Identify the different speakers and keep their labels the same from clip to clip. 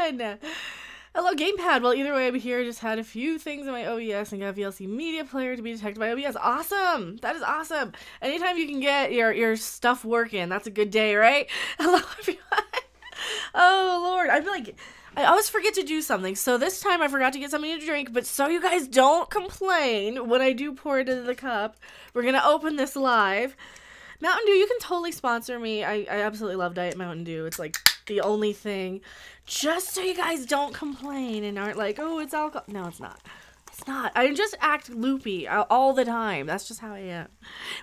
Speaker 1: on. Hello, gamepad. Well, either way, I'm here. Just had a few things in my OBS and got VLC media player to be detected by OBS. Awesome. That is awesome. Anytime you can get your stuff working, that's a good day, right? Hello, everyone. Oh, Lord. I feel like I always forget to do something. So this time I forgot to get something to drink, but so you guys don't complain when I do pour it into the cup, we're going to open this live. Mountain Dew, you can totally sponsor me. I absolutely love Diet Mountain Dew. It's like the only thing. Just so you guys don't complain and aren't like, oh, it's alcohol. No, it's not. It's not. I just act loopy all the time. That's just how I am.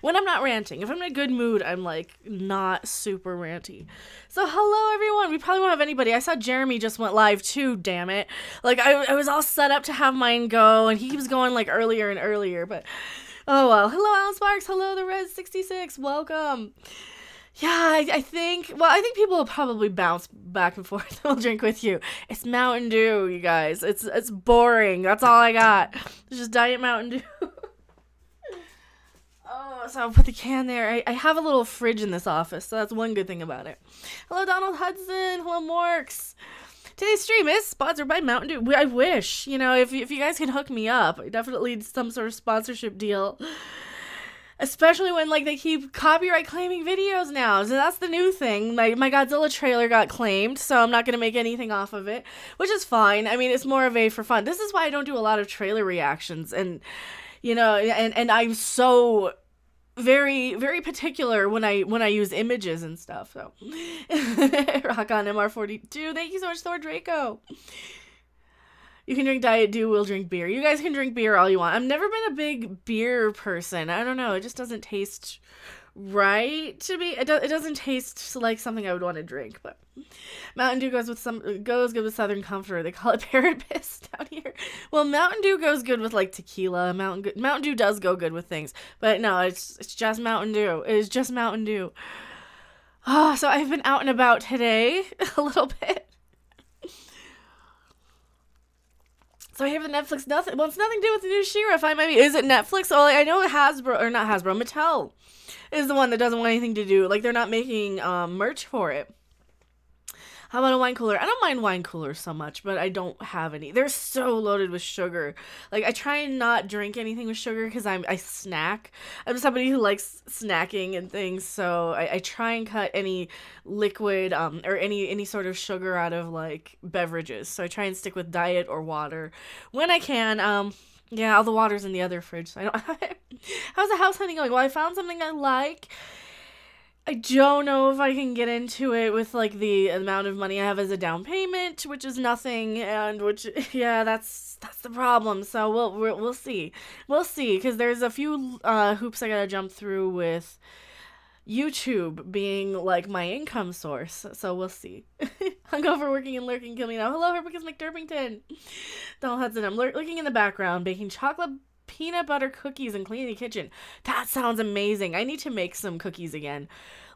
Speaker 1: When I'm not ranting. If I'm in a good mood, I'm like not super ranty. So hello, everyone. We probably won't have anybody. I saw Jeremy just went live too, damn it. Like I was all set up to have mine go and he keeps going like earlier and earlier, but oh well. Hello, Alan Sparks. Hello, the Res66. Welcome. Yeah, I think people will probably bounce back and forth. They'll drink with you. It's Mountain Dew, you guys. It's boring. That's all I got. It's just Diet Mountain Dew. Oh, so I'll put the can there. I have a little fridge in this office, so that's one good thing about it. Hello, Donald Hudson. Hello, Morks. Today's stream is sponsored by Mountain Dew. I wish, if you guys could hook me up. I definitely need some sort of sponsorship deal. Especially when, they keep copyright claiming videos now. So that's the new thing. My Godzilla trailer got claimed, so I'm not going to make anything off of it, which is fine. I mean, it's more of a for fun. This is why I don't do a lot of trailer reactions. And, and I'm so very, very particular when I use images and stuff. So, rock on MR42. Thank you so much, Thor Draco. You can drink Diet Dew, we'll drink beer. You guys can drink beer all you want. I've never been a big beer person. I don't know. It just doesn't taste right to me. It doesn't taste like something I would want to drink. But Mountain Dew goes good with Southern Comfort. They call it Parrot Piss down here. Well, Mountain Dew goes good with tequila. Mountain Dew does go good with things. But no, it's just Mountain Dew. It is just Mountain Dew. Oh, so I've been out and about today a little bit. So I hear the Netflix nothing. Well, it's nothing to do with the new She-Ra. Is it Netflix? Oh, I know Hasbro, or not Hasbro, Mattel is the one that doesn't want anything to do. They're not making merch for it. How about a wine cooler? I don't mind wine coolers so much, but I don't have any. They're so loaded with sugar. I try and not drink anything with sugar because I snack. I'm somebody who likes snacking and things, so I try and cut any liquid or any sort of sugar out of beverages. So I try and stick with diet or water when I can. Yeah, all the water's in the other fridge, so I don't have it. How's the house hunting going? Well, I found something I like. I don't know if I can get into it with the amount of money I have as a down payment, which is nothing, and that's the problem. So we'll see, because there's a few hoops I gotta jump through with YouTube being my income source. So we'll see. Hungover, working and lurking, kill me now. Hello, Herbicus McDurpington. Donald Hudson. I'm lurking in the background, baking chocolate peanut butter cookies and cleaning the kitchen. That sounds amazing. I need to make some cookies again.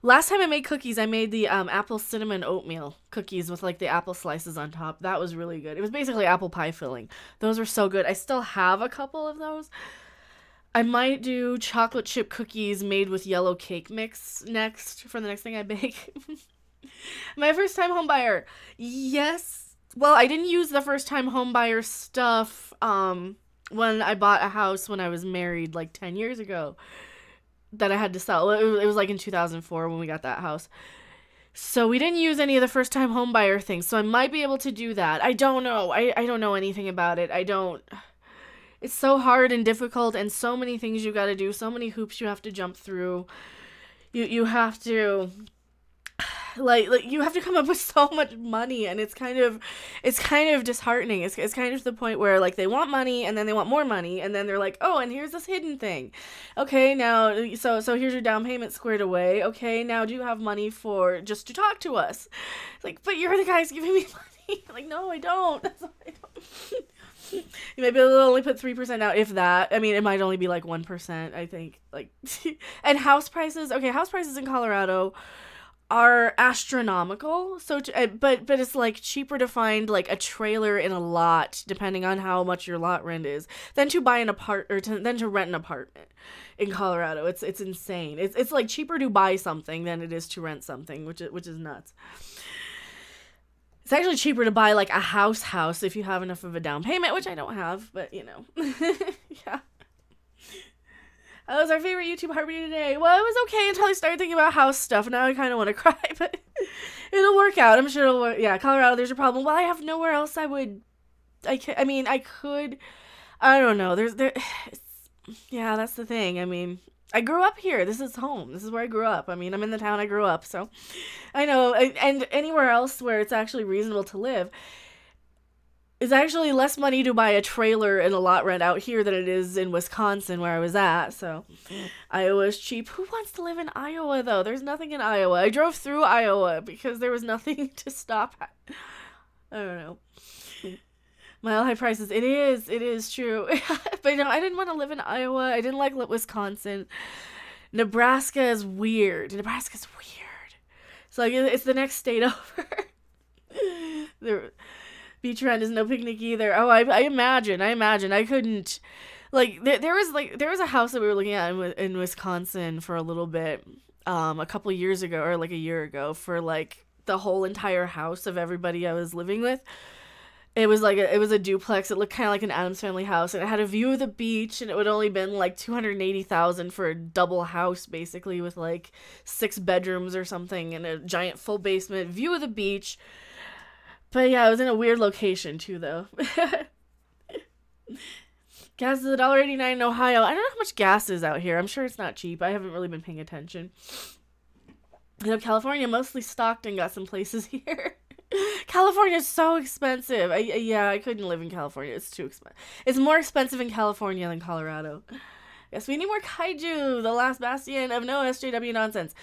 Speaker 1: Last time I made cookies, I made the apple cinnamon oatmeal cookies with the apple slices on top. That was really good. It was basically apple pie filling. Those were so good. I still have a couple of those. I might do chocolate chip cookies made with yellow cake mix next for the next thing I bake. My first time home buyer. Yes. Well, I didn't use the first time home buyer stuff when I bought a house when I was married 10 years ago that I had to sell. It was in 2004 when we got that house. So we didn't use any of the first time home buyer things. So I might be able to do that. I don't know. I don't know anything about it. It's so hard and difficult and so many things you got to do. So many hoops you have to jump through. You have to you have to come up with so much money, and it's kind of disheartening. It's kind of to the point where they want money and then they want more money, and then they're like, oh, and here's this hidden thing. Okay, now so here's your down payment squared away. Okay, now do you have money for just to talk to us? But you're the guys giving me money. No, I don't. That's why I don't. You might be able to only put 3% out, if that. I mean, it might only be 1%, I think. And house prices. Okay, house prices in Colorado are astronomical. So, but it's cheaper to find a trailer in a lot, depending on how much your lot rent is, than to buy than to rent an apartment in Colorado. It's insane. It's cheaper to buy something than it is to rent something, which is nuts. It's actually cheaper to buy like a house if you have enough of a down payment, which I don't have, but you know. Yeah. That was our favorite YouTube Harmony today. Well, it was okay until I started thinking about house stuff. Now I kind of want to cry, but it'll work out. I'm sure it'll work. Yeah, Colorado, there's a problem. Well, I have nowhere else I could. I don't know. Yeah, that's the thing. I mean, I grew up here. This is home. This is where I grew up. I mean, I'm in the town I grew up, so I know. And anywhere else where it's actually reasonable to live is actually less money to buy a trailer and a lot rent out here than it is in Wisconsin where I was at. So Iowa's cheap. Who wants to live in Iowa, though? There's nothing in Iowa. I drove through Iowa because there was nothing to stop at. I don't know. Mile high prices. It is true. But no, I didn't want to live in Iowa. I didn't like Wisconsin. Nebraska is weird. Nebraska's weird. So like, it's the next state over. The beach rent is no picnic either. Oh, I imagine. I couldn't. Like there was a house that we were looking at in Wisconsin for a little bit, a couple years ago or like a year ago for like the whole entire house of everybody I was living with. It was a duplex. It looked kind of like an Addams Family house, and it had a view of the beach, and it would only been like $280,000 for a double house, basically, with like 6 bedrooms or something and a giant full basement, view of the beach. But yeah, it was in a weird location too, though. Gas is $1.89 in Ohio. I don't know how much gas is out here. I'm sure it's not cheap. I haven't really been paying attention. You know, California mostly stocked and got some places here. California is so expensive. I couldn't live in California. It's too expensive. It's more expensive in California than Colorado. Yes, we need more kaiju, the last bastion of no SJW nonsense.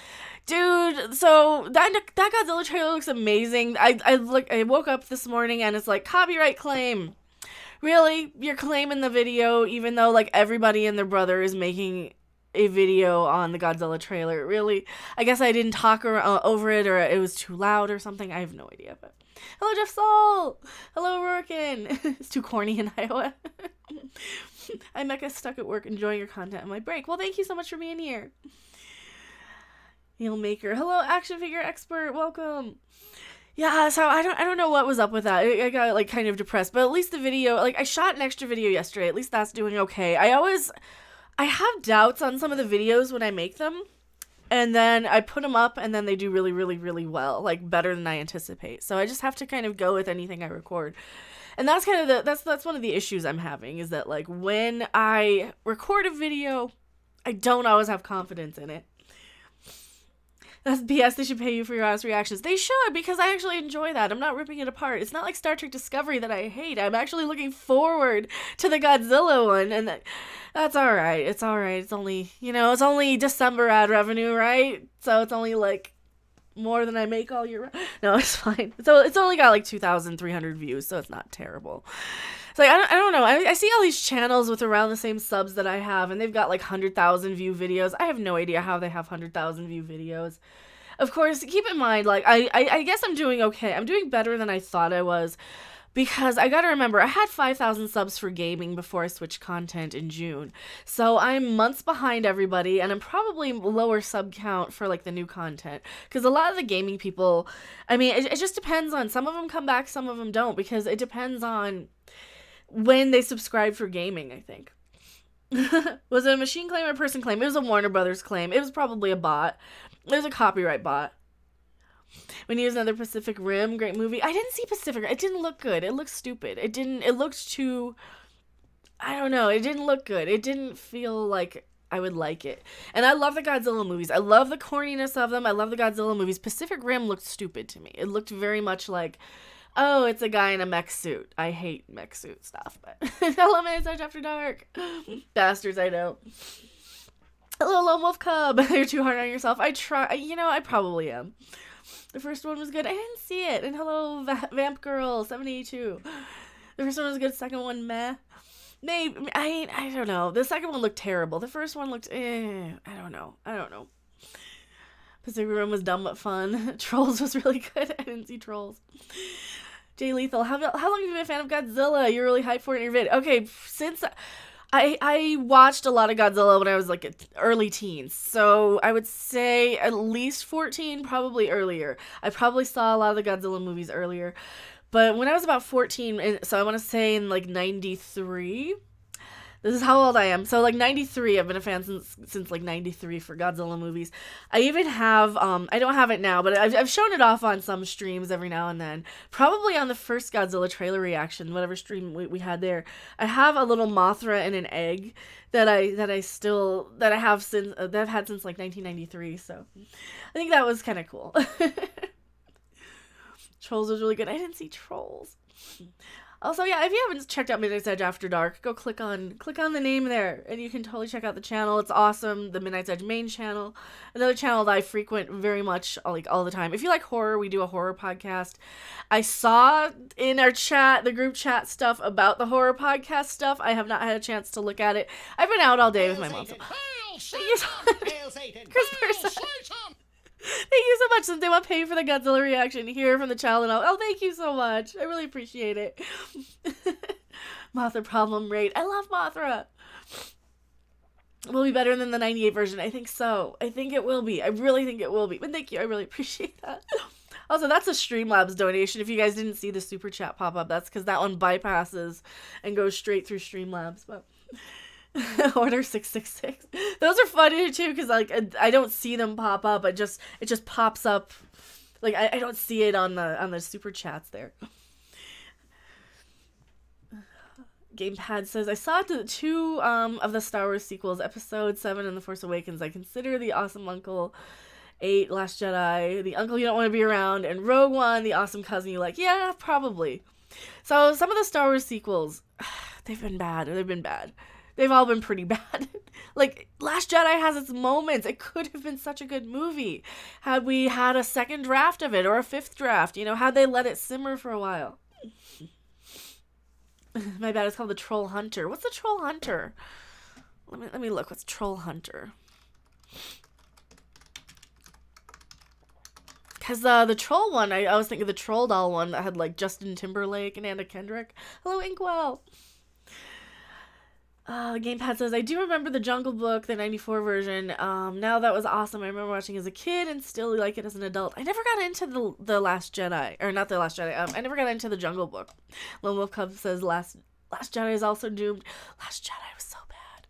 Speaker 1: Dude, so that Godzilla trailer looks amazing. I woke up this morning and it's like, copyright claim. Really? You're claiming the video even though like everybody and their brother is making a video on the Godzilla trailer. Really? I guess I didn't talk over it, or it was too loud or something. I have no idea. But hello, Jeff Saul. Hello, Rorkin. It's too corny in Iowa. I'm Mecca stuck at work enjoying your content on my break. Well, thank you so much for being here. Neil Maker. Hello, action figure expert. Welcome. Yeah, so I don't know what was up with that. I got like kind of depressed, but at least the video, like I shot an extra video yesterday. At least that's doing okay. I have doubts on some of the videos when I make them, and then I put them up, and then they do really, really, really well, like better than I anticipate. So I just have to kind of go with anything I record, and that's kind of that's one of the issues I'm having, is that like when I record a video, I don't always have confidence in it. That's BS. They should pay you for your honest reactions. They should, because I actually enjoy that. I'm not ripping it apart. It's not like Star Trek Discovery that I hate. I'm actually looking forward to the Godzilla one, and that's all right. It's all right. It's only, it's only December ad revenue, right? So it's only like more than I make all year. No, it's fine. So it's only got like 2,300 views, so it's not terrible. It's like, I don't know. I see all these channels with around the same subs that I have, and they've got like 100,000 view videos. I have no idea how they have 100,000 view videos. Of course, keep in mind, like, I guess I'm doing okay. I'm doing better than I thought I was, because I gotta remember, I had 5,000 subs for gaming before I switched content in June. So I'm months behind everybody, and I'm probably lower sub count for, like, the new content. Because a lot of the gaming people, I mean, it just depends on, some of them come back, some of them don't, because it depends on when they subscribe for gaming, I think. Was it a machine claim or a person claim? It was a Warner Brothers claim. It was probably a bot. It was a copyright bot. When he was another Pacific Rim, great movie. I didn't see Pacific Rim. It didn't look good. It looked stupid. It looked too, I don't know. It didn't look good. It didn't feel like I would like it. And I love the Godzilla movies. I love the corniness of them. I love the Godzilla movies. Pacific Rim looked stupid to me. It looked very much like, oh, it's a guy in a mech suit. I hate mech suit stuff, but hello, Message After Dark. Bastards, I know. Hello, Lone Wolf Cub. You're too hard on yourself. I probably am. The first one was good. I didn't see it. And hello, Vamp Girl 782. The first one was good. Second one, meh. Maybe, I don't know. The second one looked terrible. The first one looked, I don't know. Pacific Rim was dumb but fun. Trolls was really good. I didn't see Trolls. Jay Lethal, how long have you been a fan of Godzilla? You're really hyped for it in your vid. Okay, since I watched a lot of Godzilla when I was like early teens, so I would say at least 14, probably earlier. I probably saw a lot of the Godzilla movies earlier, but when I was about 14, so I want to say in like 93. This is how old I am. So, like, 93, I've been a fan since like, 93 for Godzilla movies. I even have, I don't have it now, but I've shown it off on some streams every now and then. Probably on the first Godzilla trailer reaction, whatever stream we had there. I have a little Mothra and an egg that I've had since, like, 1993, so I think that was kind of cool. Trolls was really good. I didn't see Trolls. Also, yeah, if you haven't checked out Midnight's Edge After Dark, go click on the name there, and you can totally check out the channel. It's awesome. The Midnight's Edge main channel, another channel that I frequent very much, like all the time. If you like horror, we do a horror podcast. I saw in our chat, the group chat stuff about the horror podcast stuff. I have not had a chance to look at it. I've been out all day with my mom. Chris Person. Thank you so much. Since they want to pay for the Godzilla reaction here from the channel, and oh, thank you so much. I really appreciate it. Mothra problem rate. I love Mothra. Will be better than the 98 version. I think so. I think it will be. I really think it will be. But thank you. I really appreciate that. Also, that's a Streamlabs donation. If you guys didn't see the super chat pop up, that's because that one bypasses and goes straight through Streamlabs. But Order 666. Those are funny too, because like I don't see them pop up. It just pops up. Like I don't see it on the super chats there. Gamepad says, I saw the two of the Star Wars sequels, Episode 7 and The Force Awakens. I consider The Awesome Uncle, 8, Last Jedi, The Uncle You Don't Want to Be Around, and Rogue One, The Awesome Cousin You Like. Yeah, probably. So some of the Star Wars sequels, they've been bad. They've all been pretty bad. Like, Last Jedi has its moments. It could have been such a good movie had we had a second draft of it or a fifth draft. You know, had they let it simmer for a while. My bad, it's called the Troll Hunter. What's the Troll Hunter? Let me look. What's Troll Hunter? Because the Troll one, I was thinking of the Troll Doll one that had, like, Justin Timberlake and Anna Kendrick. Hello, Inkwell. Gamepad says, I do remember the Jungle Book, the 94 version. Now that was awesome. I remember watching as a kid and still like it as an adult. I never got into the Last Jedi. Or not the Last Jedi. I never got into the Jungle Book. Lone Wolf Cub says, Last Jedi is also doomed. Last Jedi was so bad.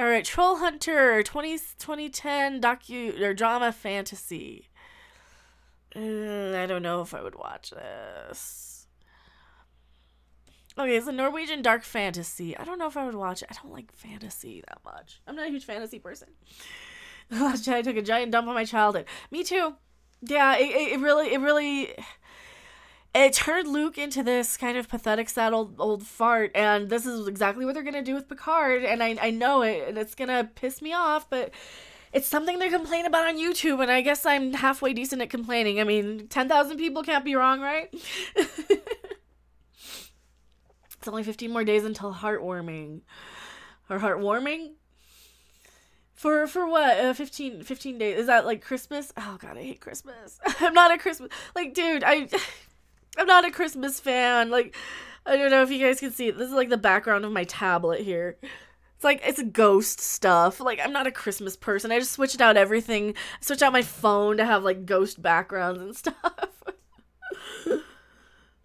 Speaker 1: Alright, Troll Hunter, 2010 drama fantasy. I don't know if I would watch this. Okay, it's a Norwegian dark fantasy. I don't know if I would watch it. I don't like fantasy that much. I'm not a huge fantasy person. The Last Jedi took a giant dump on my childhood. Me too. Yeah, it really turned Luke into this kind of pathetic, sad old fart, and this is exactly what they're gonna do with Picard, and I know it, and it's gonna piss me off, but it's something they complain about on YouTube, and I guess I'm halfway decent at complaining. I mean, 10,000 people can't be wrong, right? It's only 15 more days until heartwarming. Or heartwarming? For what? 15 days. Is that like Christmas? Oh god, I hate Christmas. I'm not a Christmas... Like, dude, I'm not a Christmas fan. Like, I don't know if you guys can see it. This is like the background of my tablet here. It's like, it's ghost stuff. Like, I'm not a Christmas person. I just switched out everything. I switched out my phone to have, like, ghost backgrounds and stuff.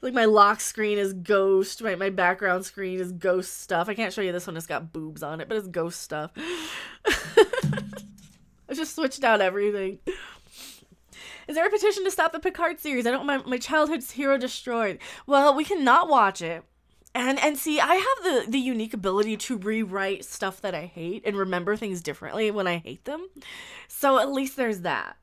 Speaker 1: Like, my lock screen is ghost. My background screen is ghost stuff. I can't show you this one. It's got boobs on it, but it's ghost stuff. I just switched out everything. Is there a petition to stop the Picard series? I don't want my childhood's hero destroyed. Well, we cannot watch it. And see, I have the unique ability to rewrite stuff that I hate and remember things differently when I hate them. So at least there's that.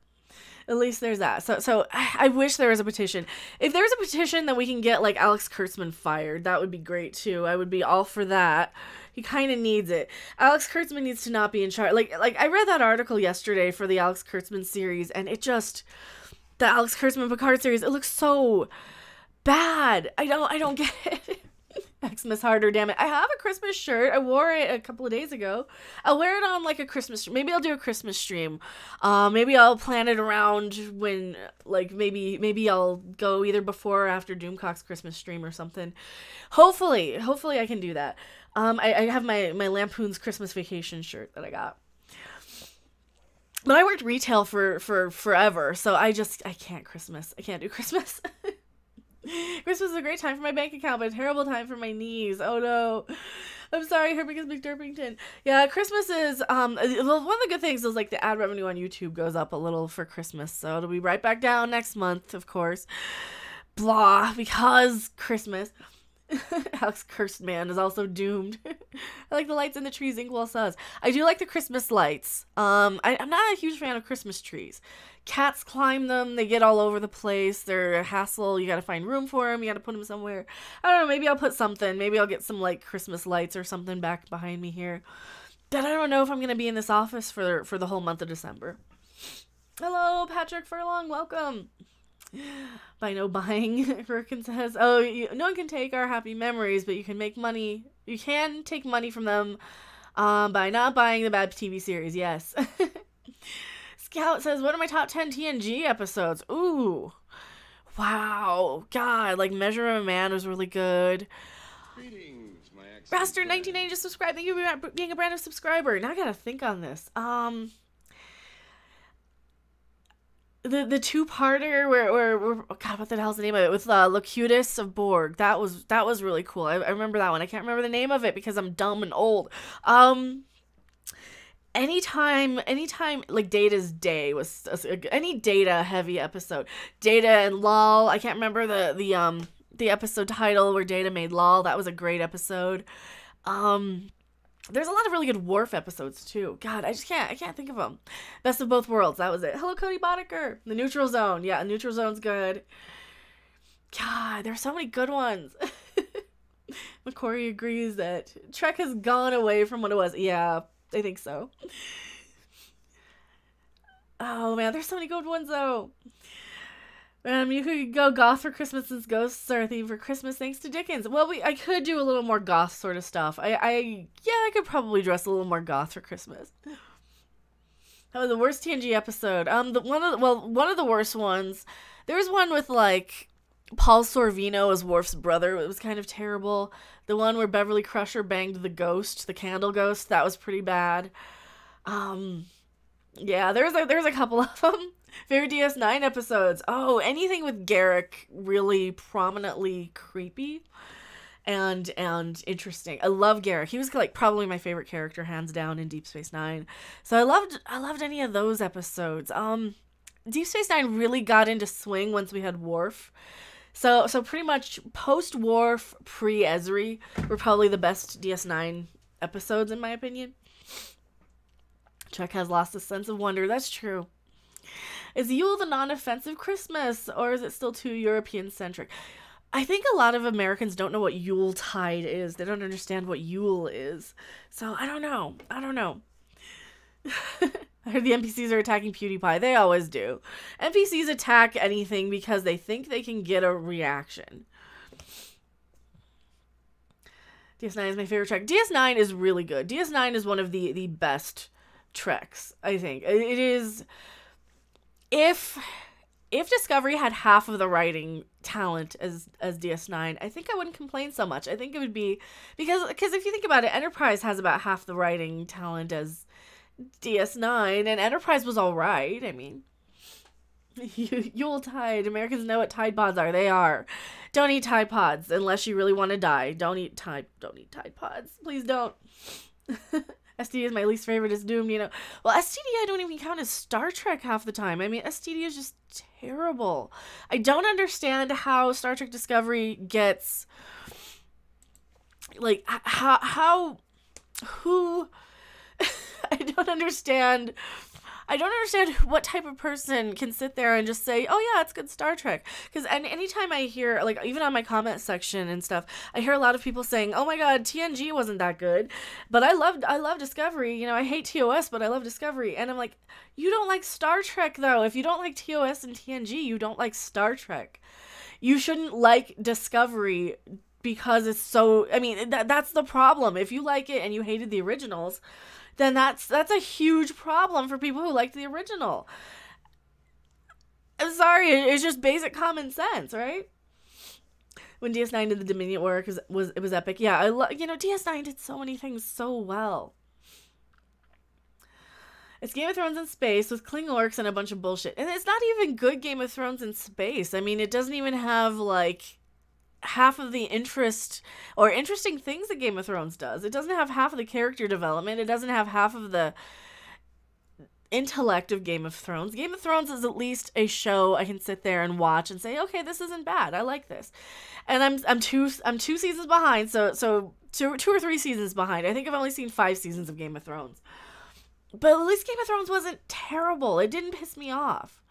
Speaker 1: So I wish there was a petition. If there's a petition that we can get, like, Alex Kurtzman fired, that would be great, too. I would be all for that. He kind of needs it. Alex Kurtzman needs to not be in charge. Like I read that article yesterday for the Alex Kurtzman series, and it just... The Alex Kurtzman Picard series, it looks so bad. I don't get it. Xmas harder, damn it. I have a Christmas shirt. I wore it a couple of days ago. I'll wear it on like a Christmas. Maybe I'll do a Christmas stream. Maybe I'll plan it around when, like, maybe I'll go either before or after Doomcock's Christmas stream or something. Hopefully I can do that. I have my Lampoon's Christmas Vacation shirt that I got. But I worked retail for forever, so I can't Christmas. I can't do Christmas. Christmas is a great time for my bank account, but a terrible time for my knees. Oh no. I'm sorry, Herbicus McDurpington. Yeah, Christmas is, one of the good things is, like, the ad revenue on YouTube goes up a little for Christmas, so it'll be right back down next month, of course. Blah, because Christmas. Alex Cursed Man is also doomed. I like the lights in the trees, Inkwell says. I do like the Christmas lights. I'm not a huge fan of Christmas trees. Cats climb them, they get all over the place, they're a hassle, you gotta find room for them, you gotta put them somewhere. I don't know, maybe I'll put something, maybe I'll get some, like, Christmas lights or something back behind me here. But I don't know if I'm gonna be in this office for the whole month of December. Hello, Patrick Furlong, welcome. By no buying, Rurkin says, oh, no one can take our happy memories, but you can make money. You can take money from them by not buying the bad TV series. Yes. Scout says, what are my top 10 TNG episodes? Ooh. Wow. God, like Measure of a Man was really good.
Speaker 2: Greetings, my
Speaker 1: Raster 1980 just subscribed. Thank you for being a brand new subscriber. Now I gotta think on this. The two-parter where God, what the hell's the name of it? With Locutus of Borg. That was really cool. I remember that one. I can't remember the name of it because I'm dumb and old. Anytime like Data's Day was any Data heavy episode. Data and Lol. I can't remember the episode title where Data made Lol. That was a great episode. There's a lot of really good Worf episodes, too. God, I can't think of them. Best of Both Worlds, that was it. Hello, Cody Boddicker. The Neutral Zone. Yeah, Neutral Zone's good. God, there's so many good ones. McCory agrees that Trek has gone away from what it was. Yeah, I think so. Oh, man, there's so many good ones, though. You could go goth for Christmas since ghosts are a theme for Christmas thanks to Dickens. Well, I could do a little more goth sort of stuff. I could probably dress a little more goth for Christmas. That was the worst TNG episode. One of the worst ones. There was one with, like, Paul Sorvino as Worf's brother. It was kind of terrible. The one where Beverly Crusher banged the ghost, the candle ghost. That was pretty bad. Yeah, there's a couple of them. Favorite DS9 episodes. Oh, anything with Garrick really prominently creepy and interesting. I love Garrick. He was, like, probably my favorite character hands down in Deep Space Nine. So I loved any of those episodes. Deep Space Nine really got into swing once we had Worf. So pretty much post Worf, pre Ezri were probably the best DS9 episodes in my opinion. Trek has lost a sense of wonder. That's true. Is Yule the non-offensive Christmas, or is it still too European-centric? I think a lot of Americans don't know what Yuletide is. They don't understand what Yule is. So, I don't know. I heard the NPCs are attacking PewDiePie. They always do. NPCs attack anything because they think they can get a reaction. DS9 is my favorite Trek. DS9 is really good. DS9 is one of the best Treks, I think. It is... If Discovery had half of the writing talent as DS9, I think I wouldn't complain so much. I think it would be... Because if you think about it, Enterprise has about half the writing talent as DS9, and Enterprise was alright. I mean... Yuletide. Americans know what Tide Pods are. They are. Don't eat Tide Pods unless you really want to die. Don't eat Tide Pods. Please don't. STD is my least favorite. Is doomed, you know. Well, STD I don't even count as Star Trek half the time. I mean, STD is just terrible. I don't understand how Star Trek Discovery gets, like, who, I don't understand what type of person can sit there and just say, oh yeah, it's good Star Trek. Because anytime I hear, like, even on my comment section and stuff, I hear a lot of people saying, oh my god, TNG wasn't that good. But I love Discovery. You know, I hate TOS, but I love Discovery. And I'm like, you don't like Star Trek, though. If you don't like TOS and TNG, you don't like Star Trek. You shouldn't like Discovery because it's so, I mean, that's the problem. If you like it and you hated the originals, then that's a huge problem for people who liked the original. I'm sorry, it's just basic common sense, right? When DS9 did the Dominion work, it was epic. Yeah, DS9 did so many things so well. It's Game of Thrones in space with Kling orcs and a bunch of bullshit. And it's not even good Game of Thrones in space. I mean, it doesn't even have, like, half of the interest or interesting things that Game of Thrones does. It doesn't have half of the character development. It doesn't have half of the intellect of Game of Thrones. Game of Thrones is at least a show I can sit there and watch and say, okay, this isn't bad. I like this. And I'm two seasons behind, so two or three seasons behind. I think I've only seen 5 seasons of Game of Thrones. But at least Game of Thrones wasn't terrible. It didn't piss me off.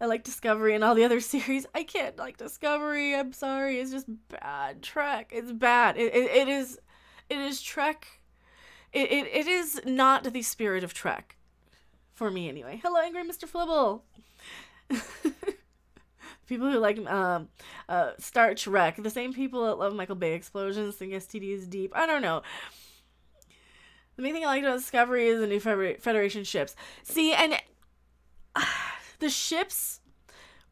Speaker 1: I like Discovery and all the other series. I can't like Discovery. I'm sorry. It's just bad. Trek. It's bad. It is Trek. It is not the spirit of Trek. For me, anyway. Hello, Angry Mr. Flibble. People who like Star Trek. The same people that love Michael Bay explosions think STD is deep. I don't know. The main thing I liked about Discovery is the new Federation ships. See, and the ships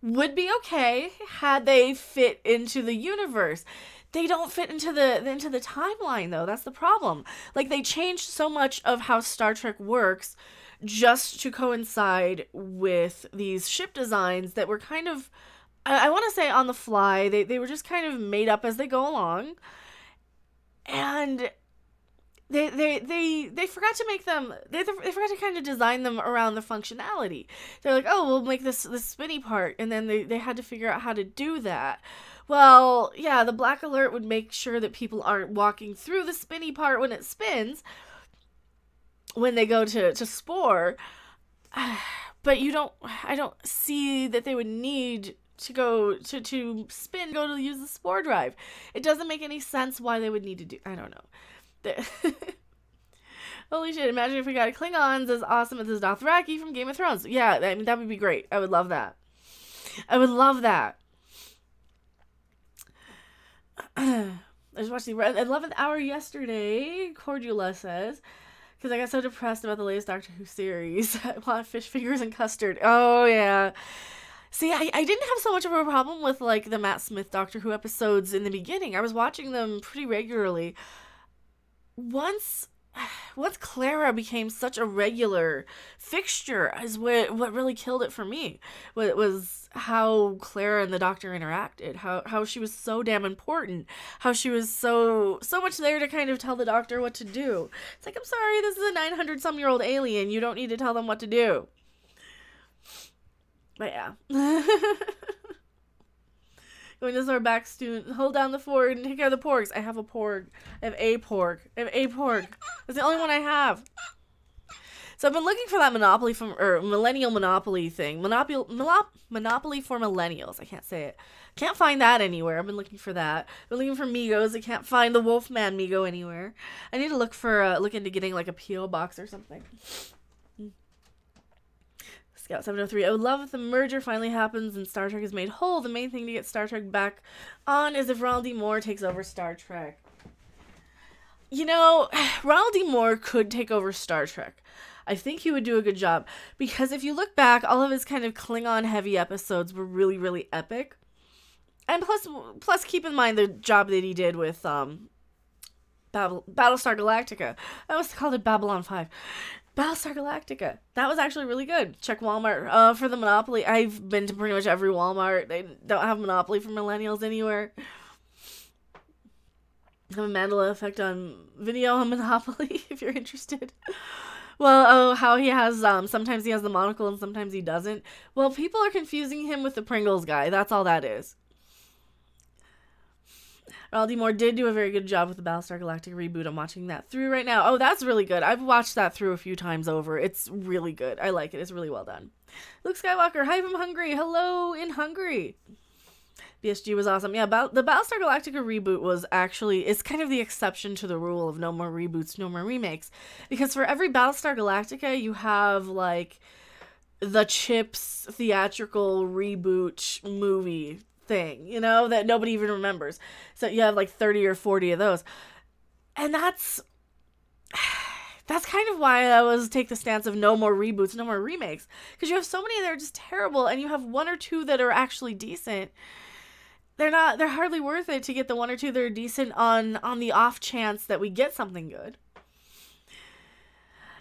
Speaker 1: would be okay had they fit into the universe. They don't fit into the timeline, though. That's the problem. Like, they changed so much of how Star Trek works just to coincide with these ship designs that were kind of, I want to say on the fly. They were just kind of made up as they go along. And They forgot to make them. They forgot to kind of design them around the functionality. They're like, oh, we'll make this spinny part, and then they had to figure out how to do that. Well, yeah, the black alert would make sure that people aren't walking through the spinny part when it spins. When they go to Spore, but I don't see that they would need to go to spin, go to use the Spore drive. It doesn't make any sense why they would need to do. I don't know. Holy shit, imagine if we got Klingons as awesome as Dothraki from Game of Thrones. Yeah, I mean, that would be great. I would love that. I would love that. I just watched the 11th hour yesterday, Cordula says, because I got so depressed about the latest Doctor Who series. I want fish fingers and custard. Oh, yeah. See, I didn't have so much of a problem with, like, the Matt Smith Doctor Who episodes in the beginning. I was watching them pretty regularly. Once Clara became such a regular fixture is what really killed it for me. What was how Clara and the Doctor interacted, how she was so damn important, how she was so much there to kind of tell the Doctor what to do. It's like, I'm sorry, this is a 900-some-year-old alien. You don't need to tell them what to do. But yeah. Going to our back student, hold down the fort and take care of the porgs. I have a porg. I have a porg. That's the only one I have. So I've been looking for that millennial monopoly thing. Monopoly for millennials. I can't say it. Can't find that anywhere. I've been looking for that. I've been looking for Migos. I can't find the Wolfman Migo anywhere. I need to look into getting like a P.O. box or something. Scout 703. I would love if the merger finally happens and Star Trek is made whole. The main thing to get Star Trek back on is if Ronald D. Moore takes over Star Trek. You know, Ronald D. Moore could take over Star Trek. I think he would do a good job. Because if you look back, all of his kind of Klingon-heavy episodes were really, really epic. And plus keep in mind the job that he did with Battlestar Galactica. I almost called it Babylon 5. Battlestar Galactica. That was actually really good. Check Walmart for the Monopoly. I've been to pretty much every Walmart. They don't have Monopoly for millennials anywhere. Have a Mandela effect on video on Monopoly if you're interested. Well, how he has, sometimes he has the monocle and sometimes he doesn't. Well, people are confusing him with the Pringles guy. That's all that is. Ronald D. Moore did do a very good job with the Battlestar Galactica reboot. I'm watching that through right now. Oh, that's really good. I've watched that through a few times over. It's really good. I like it. It's really well done. Luke Skywalker, hi from Hungary. Hello in Hungary. BSG was awesome. Yeah, the Battlestar Galactica reboot was actually, it's kind of the exception to the rule of no more reboots, no more remakes. Because for every Battlestar Galactica, you have, like, the Chips theatrical reboot movie thing, you know, that nobody even remembers. So you have like 30 or 40 of those. And that's kind of why I always take the stance of no more reboots, no more remakes. Because you have so many that are just terrible, and you have one or two that are actually decent. They're hardly worth it to get the one or two that are decent on the off chance that we get something good.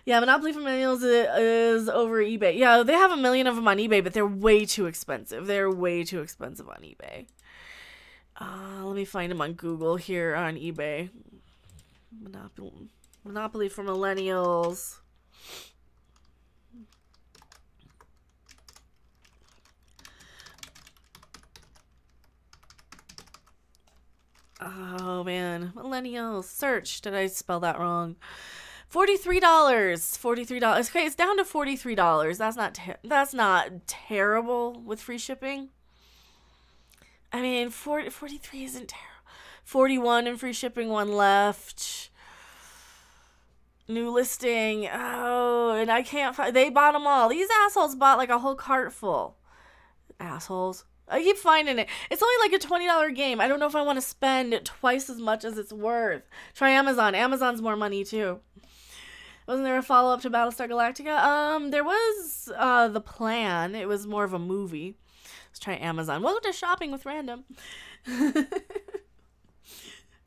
Speaker 1: Yeah, Monopoly for Millennials is over eBay. Yeah, they have 1 million of them on eBay, but they're way too expensive. They're way too expensive on eBay. Let me find them on Google here on eBay. Monopoly for Millennials. Oh man, Millennials. Search. Did I spell that wrong? $43. $43. Okay, it's down to $43. That's not terrible with free shipping. I mean, 43 isn't terrible. 41 in free shipping, one left. New listing. Oh, and I can't find. They bought them all. These assholes bought like a whole cart full. Assholes. I keep finding it. It's only like a $20 game. I don't know if I want to spend twice as much as it's worth. Try Amazon. Amazon's more money too. Wasn't there a follow-up to Battlestar Galactica? There was The Plan. It was more of a movie. Let's try Amazon. Welcome to Shopping with Random.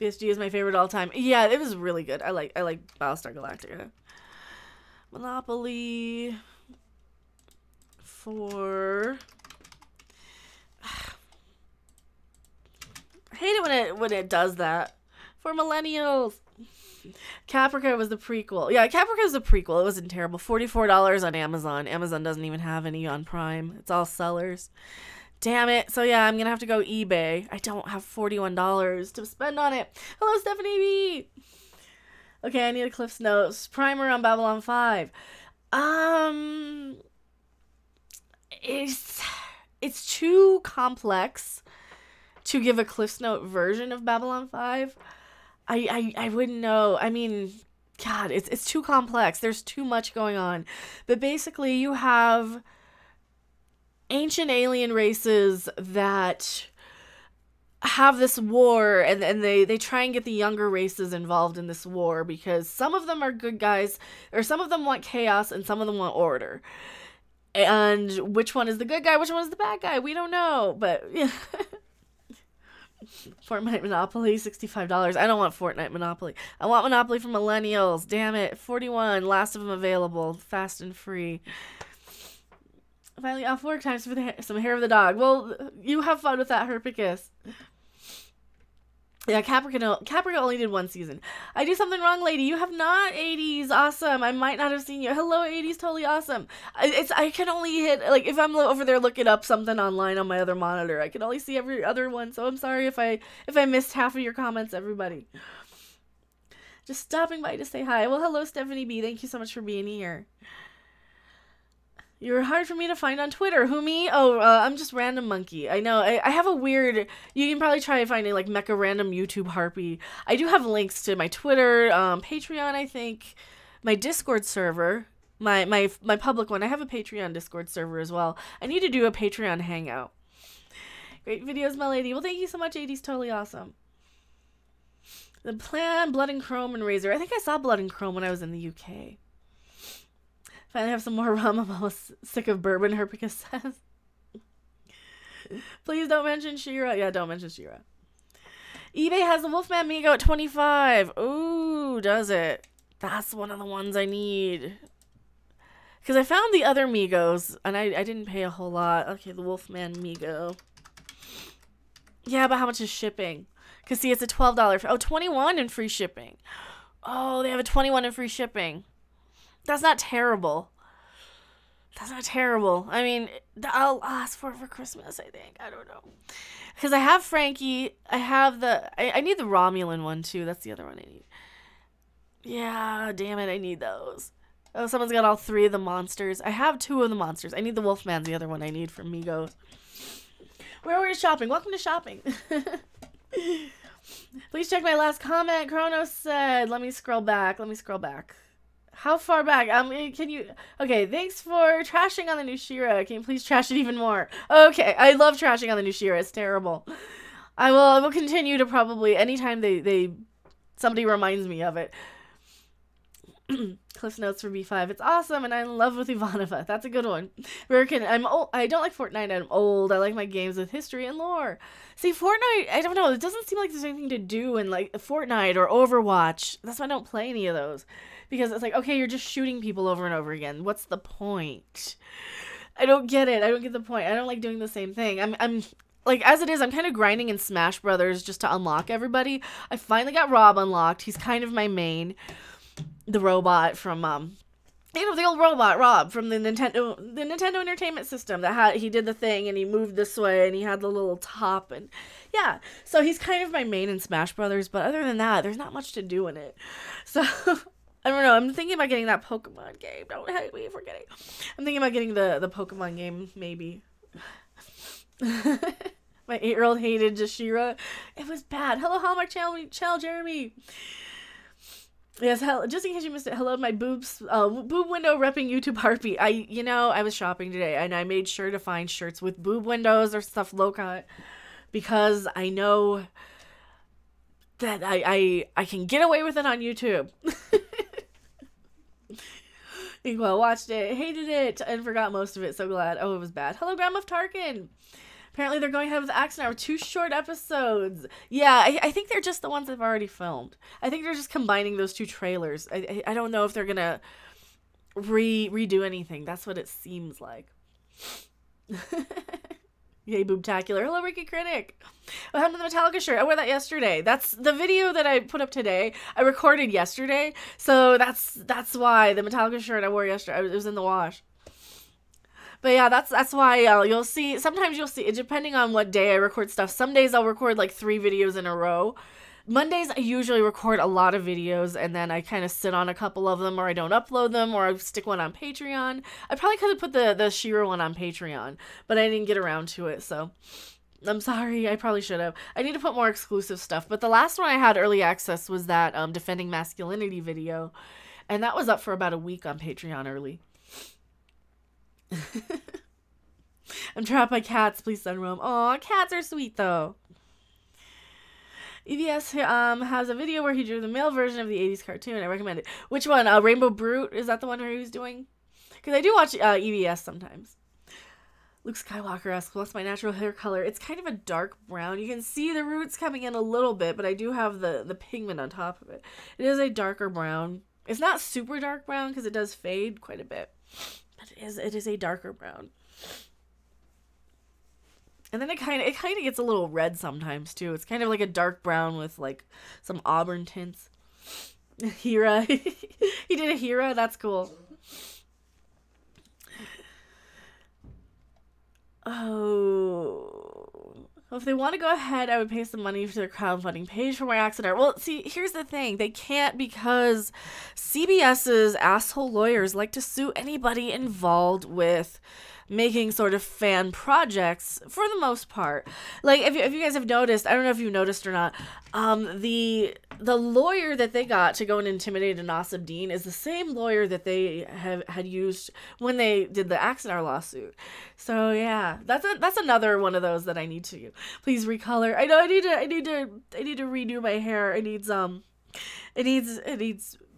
Speaker 1: BSG is my favorite all time. Yeah, it was really good. I like Battlestar Galactica. Monopoly for. I hate it when it does that. For millennials. Caprica was the prequel. Yeah, Caprica was the prequel. It wasn't terrible. $44 on Amazon. Amazon doesn't even have any on Prime. It's all sellers. Damn it. So yeah, I'm going to have to go eBay. I don't have $41 to spend on it. Hello, Stephanie B. Okay, I need a Cliff's Notes. Primer on Babylon 5. It's too complex to give a Cliff's Note version of Babylon 5. I wouldn't know. I mean, God, it's too complex. There's too much going on. But basically, you have ancient alien races that have this war, and they try and get the younger races involved in this war because some of them are good guys, or some of them want chaos, and some of them want order. And which one is the good guy? Which one is the bad guy? We don't know, but yeah. Fortnite Monopoly, $65. I don't want Fortnite Monopoly. I want Monopoly for millennials. Damn it. 41. Last of them available. Fast and free. Finally off work. Time for some hair of the dog. Well, you have fun with that, Herpicus. Yeah, Caprica only did one season. I do something wrong, lady. You have not. 80s. Awesome. I might not have seen you. Hello, 80s. Totally awesome. I can only hit, like, if I'm over there looking up something online on my other monitor, I can only see every other one. So I'm sorry if I missed half of your comments, everybody. Just stopping by to say hi. Well, hello, Stephanie B. Thank you so much for being here. You're hard for me to find on Twitter. Who, me? Oh, I'm just Random Monkey. I know. I have a weird. You can probably try finding like Mecha Random YouTube Harpy. I do have links to my Twitter, Patreon. I think my Discord server, my public one. I have a Patreon Discord server as well. I need to do a Patreon hangout. Great videos, my lady. Well, thank you so much. 80's totally awesome. The Plan, Blood and Chrome, and Razor. I think I saw Blood and Chrome when I was in the UK. Finally have some more rum. I'm almost sick of bourbon, Herpicus says. Please don't mention She-Ra. Yeah, don't mention She-Ra. eBay has the Wolfman Migo at 25. Ooh, does it? That's one of the ones I need. Because I found the other Migos, and I didn't pay a whole lot. Okay, the Wolfman Migo. Yeah, but how much is shipping? Because, see, it's a $12. Oh, 21 in free shipping. Oh, they have a 21 in free shipping. That's not terrible. That's not terrible. I mean, I'll ask for it for Christmas, I think. I don't know. Because I have Frankie. I have the... I need the Romulan one, too. That's the other one I need. Yeah, damn it. I need those. Oh, someone's got all 3 of the monsters. I have 2 of the monsters. I need the Wolfman's the other one I need for Migos. Where are we shopping? Welcome to shopping. Please check my last comment. Kronos said... Let me scroll back. How far back? Can you? Okay, thanks for trashing on the new She-Ra. Can you please trash it even more? Okay, I love trashing on the new She-Ra. It's terrible. I will continue to probably anytime somebody reminds me of it. Cliff notes for B5. It's awesome, and I'm in love with Ivanova. That's a good one. American. I'm old. I don't like Fortnite. I'm old. I like my games with history and lore. See, Fortnite. I don't know. It doesn't seem like there's anything to do in like Fortnite or Overwatch. That's why I don't play any of those, because it's like, okay, you're just shooting people over and over again. What's the point? I don't get it. I don't get the point. I don't like doing the same thing. I'm like, as it is, I'm kind of grinding in Smash Brothers just to unlock everybody. I finally got Rob unlocked. He's kind of my main. The robot from the old robot Rob from the Nintendo Entertainment System he did the thing and he moved this way and he had the little top, and yeah, so he's kind of my main in Smash Brothers, but other than that, there's not much to do in it. So I don't know. I'm thinking about getting that Pokemon game. Don't hate me for getting. I'm thinking about getting the Pokemon game maybe. My 8-year-old hated She-Ra. It was bad. Hello, Hallmark Channel Jeremy. Yes, just in case you missed it, hello, my boob window repping YouTube Harpy. I was shopping today, and I made sure to find shirts with boob windows or stuff low cut, because I know that I can get away with it on YouTube. Well, watched it, hated it, and forgot most of it, so glad. Oh, it was bad. Hello, Grandma Tarkin. Apparently they're going ahead with Axe Hour. 2 short episodes. Yeah, I think they're just the ones they've already filmed. I think they're just combining those 2 trailers. I don't know if they're gonna redo anything. That's what it seems like. Yay, boobtacular. Hello, Ricky Critic. What happened to the Metallica shirt? I wore that yesterday. That's the video that I put up today. I recorded yesterday, so that's why the Metallica shirt I wore yesterday. It was in the wash. But yeah, that's why you'll see, sometimes you'll see, depending on what day I record stuff, some days I'll record like 3 videos in a row. Mondays, I usually record a lot of videos, and then I kind of sit on a couple of them, or I don't upload them, or I stick one on Patreon. I probably could have put the She-Ra one on Patreon, but I didn't get around to it, so I'm sorry. I probably should have. I need to put more exclusive stuff, but the last one I had early access was that Defending Masculinity video, and that was up for about a week on Patreon early. I'm trapped by cats. Please send Rome. Aw, cats are sweet though. EVS has a video where he drew the male version of the 80s cartoon. I recommend it. Which one? Rainbow Brute? Is that the one where he was doing? Because I do watch EVS sometimes. Luke Skywalker asks, what's my natural hair color? It's kind of a dark brown. You can see the roots coming in a little bit, but I do have the pigment on top of it. It is a darker brown. It's not super dark brown because it does fade quite a bit. But it is a darker brown. And then it kind of gets a little red sometimes too. It's kind of like a dark brown with like some auburn tints. Hera. He did a Hera. That's cool. Oh. Well, if they want to go ahead, I would pay some money to their crowdfunding page for my accident. Well, see, here's the thing. They can't, because CBS's asshole lawyers like to sue anybody involved with making sort of fan projects for the most part. Like, if you guys have noticed, I don't know if you noticed or not, the lawyer that they got to go and intimidate Nasib Dean is the same lawyer that they had used when they did the Axonar lawsuit. So yeah, that's another one of those that I need to please recolor. I know I need to redo my hair. It needs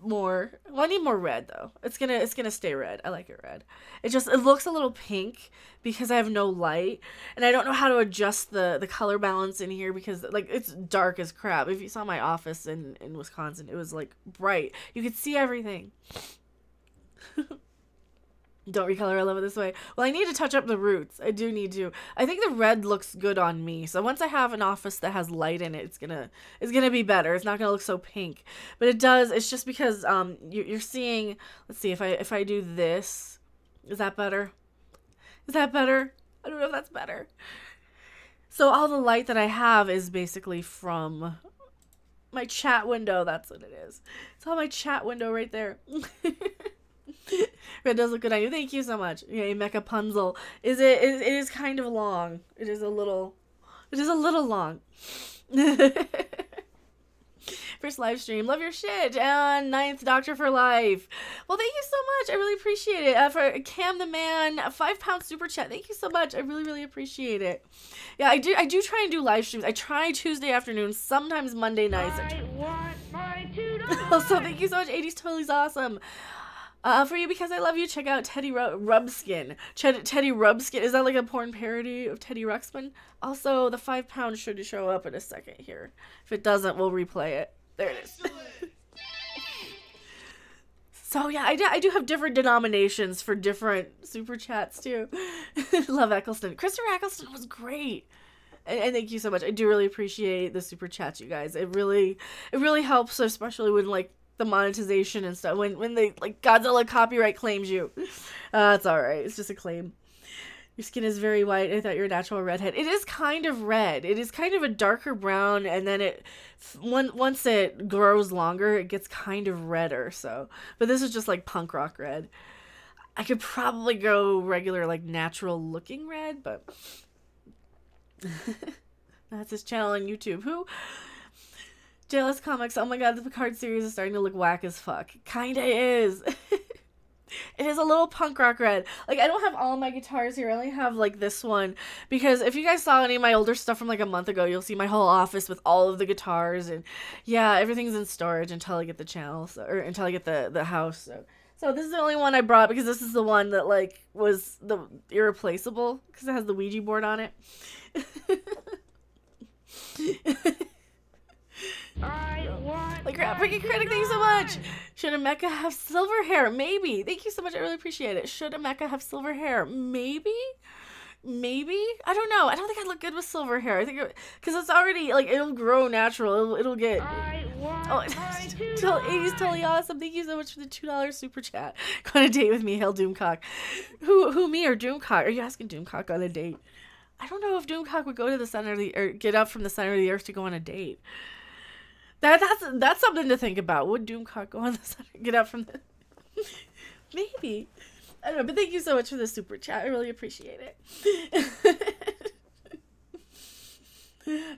Speaker 1: more. Well, I need more red though. It's gonna stay red. I like it red. It looks a little pink because I have no light, and I don't know how to adjust the color balance in here because like it's dark as crap. If you saw my office in Wisconsin, it was like bright. You could see everything. Don't recolor. I love it this way. Well, I need to touch up the roots. I do need to. I think the red looks good on me. So once I have an office that has light in it, it's gonna be better. It's not gonna look so pink. But it does. It's just because you're seeing. Let's see if I do this. Is that better? Is that better? I don't know if that's better. So all the light that I have is basically from my chat window. That's what it is. It's all my chat window right there. Red does look good on you. Thank you so much. Yeah, Mecha Punzel. It is kind of long. It is a little long. First live stream. Love your shit. And 9th Doctor for Life. Well, thank you so much. I really appreciate it. For Cam the Man, a £5 super chat. Thank you so much. I really, really appreciate it. Yeah, I do try and do live streams. I try Tuesday afternoons, sometimes Monday nights.
Speaker 3: I want my $2.
Speaker 1: Also, thank you so much. 80's totally awesome. For you, because I love you, check out Teddy Rubskin. Teddy Rubskin. Is that like a porn parody of Teddy Ruxpin? Also, the £5 should show up in a second here. If it doesn't, we'll replay it. There it is. So yeah, I do have different denominations for different super chats too. Love Eccleston. Christopher Eccleston was great. And thank you so much. I do really appreciate the super chats, you guys. It really helps, especially when like the monetization and stuff. When they like Godzilla copyright claims you. It's alright. It's just a claim. Your skin is very white. I thought you were a natural redhead. It is kind of red. It is kind of a darker brown, and then once it grows longer, it gets kind of redder. So, but this is just like punk rock red. I could probably go regular, like natural looking red, but that's his channel on YouTube. Who? JLS Comics. Oh my god, the Picard series is starting to look whack as fuck. Kinda is. It is a little punk rock red. Like, I don't have all my guitars here. I only have, like, this one. Because if you guys saw any of my older stuff from, like, a month ago, you'll see my whole office with all of the guitars. And, yeah, everything's in storage until I get the channel. Or until I get the house. So this is the only one I brought because this is the one that, like, was the irreplaceable. Because it has the Ouija board on it. Like, freaking critic, thank you so much. Should a mecha have silver hair? Maybe. Thank you so much. I really appreciate it. Should a mecha have silver hair? Maybe. I don't know. I don't think I'd look good with silver hair. I think because it's already like it'll grow natural. It'll get. Oh, 80's totally awesome. Thank you so much for the $2 super chat. Go on a date with me, Hail Doomcock. Who me or Doomcock? Are you asking Doomcock on a date? I don't know if Doomcock would go to the center of the or get up from the center of the earth to go on a date. That's something to think about. Would Doomcock go on the center, get up from the... Maybe. I don't know, but thank you so much for the super chat. I really appreciate it.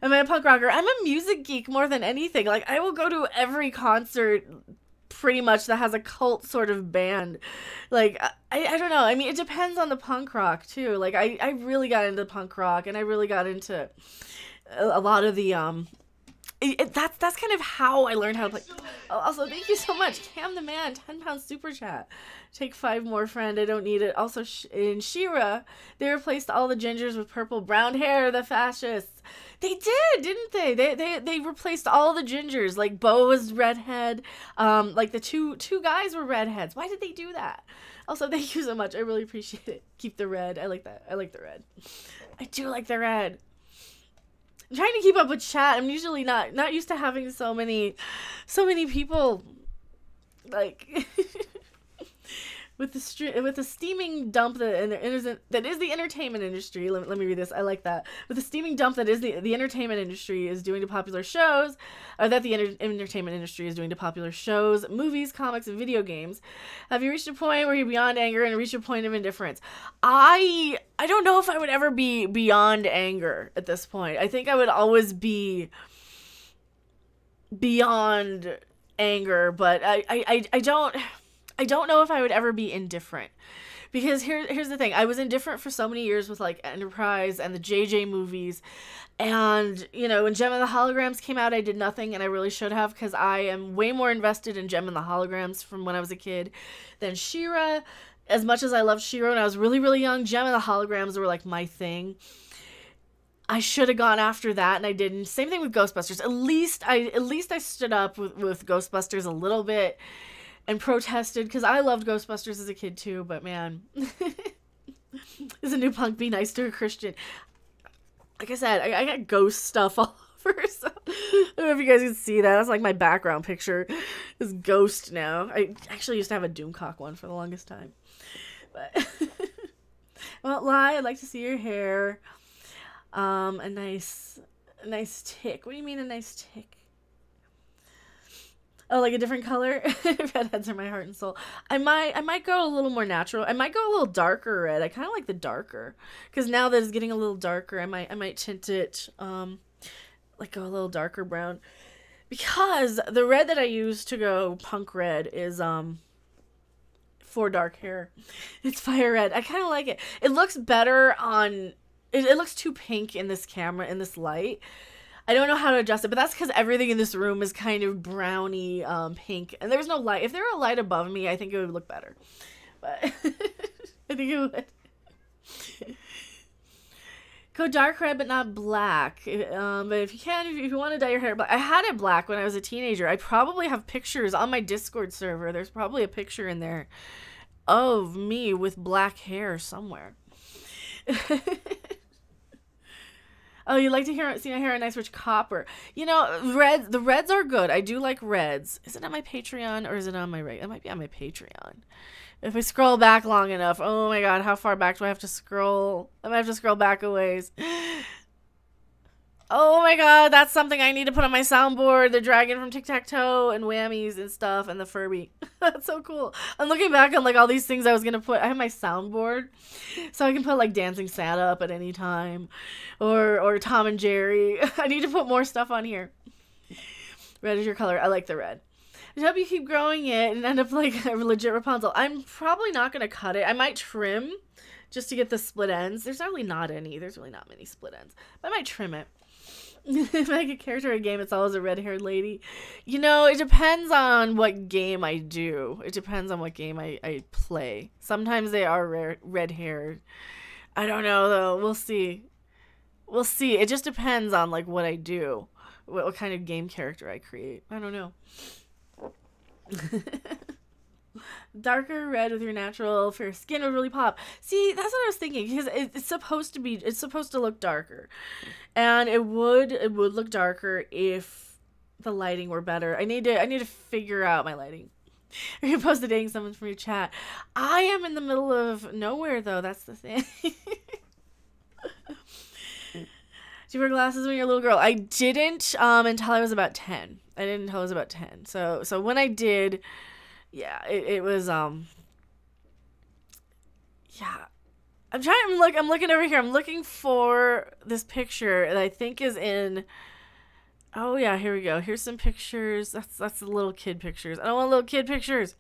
Speaker 1: Am I a punk rocker? I'm a music geek more than anything. Like, I will go to every concert pretty much that has a cult sort of band. Like, I don't know. I mean, it depends on the punk rock, too. Like, I really got into punk rock, and I really got into a lot of the, that's kind of how I learned how to play. Also, thank you so much. Cam the Man, £10 super chat. Take 5 more, friend. I don't need it. Also, in She-Ra, they replaced all the gingers with purple brown hair, the fascists. They did, didn't they? They replaced all the gingers. Like, Bo was redhead. Like, the two guys were redheads. Why did they do that? Also, thank you so much. I really appreciate it. Keep the red. I like that. I like the red. I do like the red. I'm trying to keep up with chat. I'm usually not used to having so many people, like, with the steaming dump that is the entertainment industry. Let me read this. I like that. With the steaming dump that is the entertainment industry is doing to popular shows, or that the entertainment industry is doing to popular shows, movies, comics, and video games. Have you reached a point where you're beyond anger and reached a point of indifference? I don't know if I would ever be beyond anger at this point. I think I would always be beyond anger, but I don't know if I would ever be indifferent. Because here's the thing. I was indifferent for so many years with, like, Enterprise and the JJ movies. And, you know, when Gem and the Holograms came out, I did nothing, and I really should have, because I am way more invested in Gem and the Holograms from when I was a kid than She-Ra. As much as I loved She-Ra when I was really, really young, Gem and the Holograms were, like, my thing. I should have gone after that, and I didn't. Same thing with Ghostbusters. At least I stood up with Ghostbusters a little bit and protested, because I loved Ghostbusters as a kid too, but man. Is a new punk be nice to a Christian? Like I said, I got ghost stuff all over, so I don't know if you guys can see that. That's like my background picture is ghost now. I actually used to have a Doomcock one for the longest time. But well, lie, I'd like to see your hair. A nice tick. What do you mean a nice tick? Oh, like a different color? Redheads are my heart and soul. I might go a little more natural. I might go a little darker red. I kind of like the darker. Because now that it's getting a little darker, I might tint it, like go a little darker brown. Because the red that I use to go punk red is for dark hair. It's fire red. I kind of like it. It looks better on... It looks too pink in this camera, in this light. I don't know how to adjust it, but that's because everything in this room is kind of browny pink. And there's no light. If there were a light above me, I think it would look better. But I think it would. Go dark red, but not black. But if you can, if you want to dye your hair black. I had it black when I was a teenager. I probably have pictures on my Discord server. There's probably a picture in there of me with black hair somewhere. Oh, you like to see my hair in nice rich copper. You know, the reds are good. I do like reds. Is it on my Patreon or is it on my It might be on my Patreon. If I scroll back long enough. Oh my god, how far back do I have to scroll? I might have to scroll back a ways. Oh my god, that's something I need to put on my soundboard. The dragon from Tic-Tac-Toe and whammies and stuff and the Furby. That's so cool. I'm looking back on like all these things I was going to put. I have my soundboard so I can put like Dancing Santa up at any time or Tom and Jerry. I need to put more stuff on here. Red is your color. I like the red. I hope you keep growing it and end up like a legit Rapunzel. I'm probably not going to cut it. I might trim just to get the split ends. There's really not any. There's really not many split ends. But I might trim it. If I make a character in a game, it's always a red-haired lady. You know, it depends on what game I do. It depends on what game I play. Sometimes they are red-haired. I don't know, though. We'll see. We'll see. It just depends on, like, what I do. What kind of game character I create. I don't know. Darker red with your natural fair skin would really pop. See, that's what I was thinking, because it's supposed to look darker, and it would look darker if the lighting were better. I need to figure out my lighting. Are you post dating someone from your chat? I am in the middle of nowhere though. That's the thing. Do you wear glasses when you're a little girl? I didn't until I was about 10. I didn't until I was about 10. So when I did. Yeah, it was, yeah. I'm looking over here. I'm looking for this picture that I think is in, oh yeah, here we go. Here's some pictures. That's the little kid pictures. I don't want little kid pictures.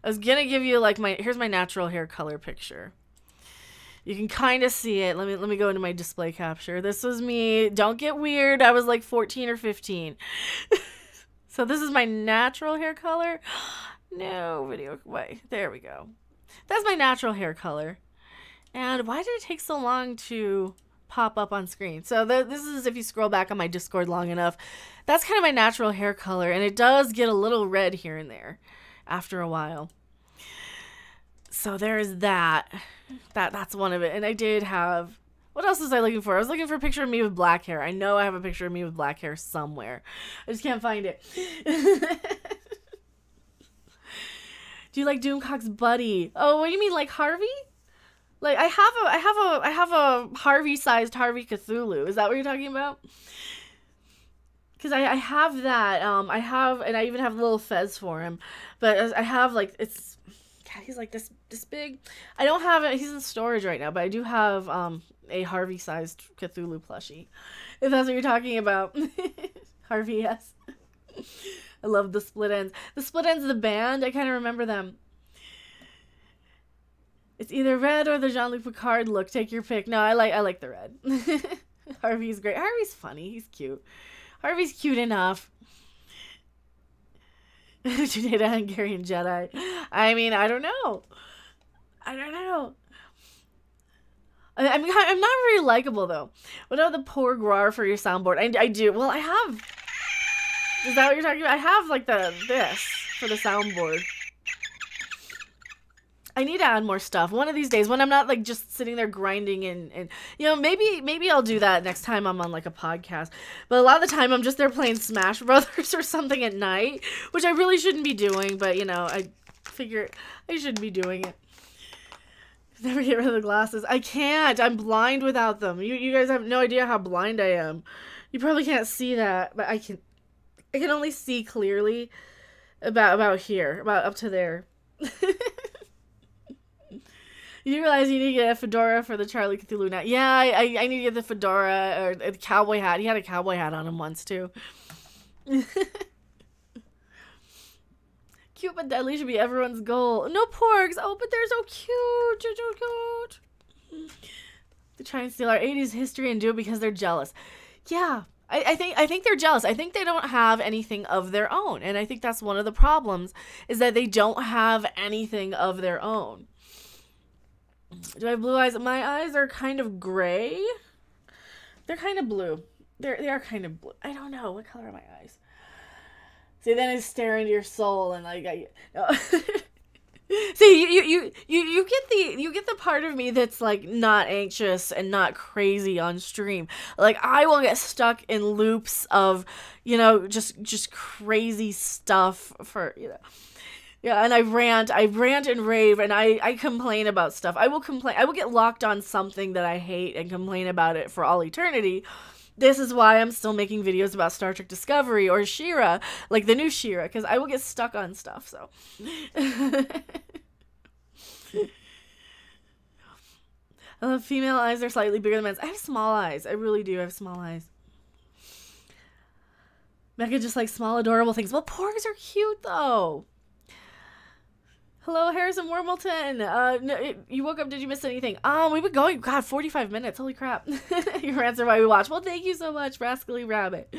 Speaker 1: I was gonna give you, like, here's my natural hair color picture. You can kind of see it. Let me go into my display capture. This was me. Don't get weird. I was like 14 or 15. So this is my natural hair color. No video. Wait, there we go. That's my natural hair color. And why did it take so long to pop up on screen? So this is, if you scroll back on my Discord long enough, that's kind of my natural hair color, and it does get a little red here and there after a while. So there's that. That's one of it. And I did have, what else was I looking for? I was looking for a picture of me with black hair. I know I have a picture of me with black hair somewhere. I just can't find it. Do you like Doomcock's buddy? Oh, what do you mean, like Harvey? Like I have a Harvey-sized Harvey Cthulhu. Is that what you're talking about? Because I have that. And I even have a little fez for him. But I have, like, it's, God, he's like this big. I don't have it. He's in storage right now, but I do have a Harvey-sized Cthulhu plushie. If that's what you're talking about. Harvey, yes. I love the split ends. The split ends of the band, I kind of remember them. It's either red or the Jean-Luc Picard look. Take your pick. No, I like the red. Harvey's great. Harvey's funny. He's cute. Harvey's cute enough. Jada, Hungarian Jedi. I mean, I don't know. I'm not very likable though. What about the poor Grar for your soundboard? I do. Well, I have. Is that what you're talking about? I have like this for the soundboard. I need to add more stuff. One of these days when I'm not like just sitting there grinding and you know, maybe I'll do that next time I'm on like a podcast. But a lot of the time I'm just there playing Smash Brothers or something at night, which I really shouldn't be doing, but you know, I figure I shouldn't be doing it. Never get rid of the glasses. I can't. I'm blind without them. You guys have no idea how blind I am. You probably can't see that, but I can only see clearly about here, about up to there. You realize you need to get a fedora for the Charlie Cthulhu now. Yeah, I need to get the fedora or the cowboy hat. He had a cowboy hat on him once, too. Cute but deadly should be everyone's goal. No porgs. Oh, but they're so cute. So cute. They try and steal our 80s history and do it because they're jealous. Yeah, I think they're jealous. I think they don't have anything of their own. And I think that's one of the problems, is that they don't have anything of their own. Do I have blue eyes? My eyes are kind of gray. They're kind of blue. They are kind of blue. I don't know. What color are my eyes? See, then I stare into your soul and like no. See, you get the part of me that's like not anxious and not crazy on stream. Like I will get stuck in loops of, just crazy stuff for, Yeah, and I rant and rave, and I complain about stuff. I will get locked on something that I hate and complain about it for all eternity. This is why I'm still making videos about Star Trek Discovery or She-Ra, like the new She-Ra, because I will get stuck on stuff, so. Female eyes are slightly bigger than men's. I have small eyes. I really do have small eyes. Mecca just like small, adorable things. Well, porgs are cute, though. Hello, Harrison Wormilton. No, you woke up, did you miss anything? We've been going, God, 45 minutes. Holy crap. Your answer why we watch. Well, thank you so much, Rascally Rabbit.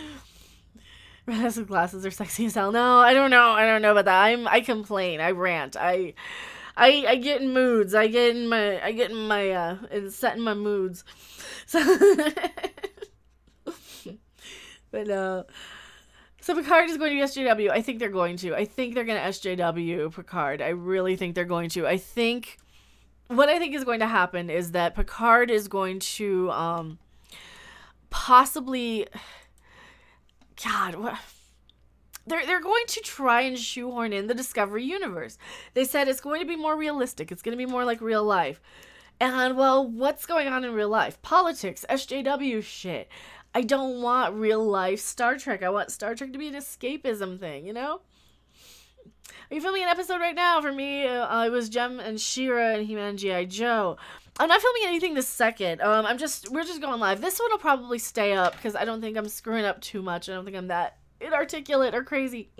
Speaker 1: Red glasses are sexy as hell. No, I don't know about that. I complain. I rant. I get in moods. I get in my and set in my moods. So, but no. So Picard is going to SJW. I think they're going to. I think they're going to SJW Picard. I really think they're going to. What I think is going to happen is that Picard is going to possibly, God, what? They're going to try and shoehorn in the Discovery universe. They said it's going to be more realistic. It's going to be more like real life. And well, what's going on in real life? Politics, SJW shit. I don't want real life Star Trek. I want Star Trek to be an escapism thing, you know? Are you filming an episode right now? For me, it was Jem and She-Ra and He-Man and G.I. Joe. I'm not filming anything this second. We're just going live. This one will probably stay up because I don't think I'm screwing up too much. I don't think I'm that inarticulate or crazy.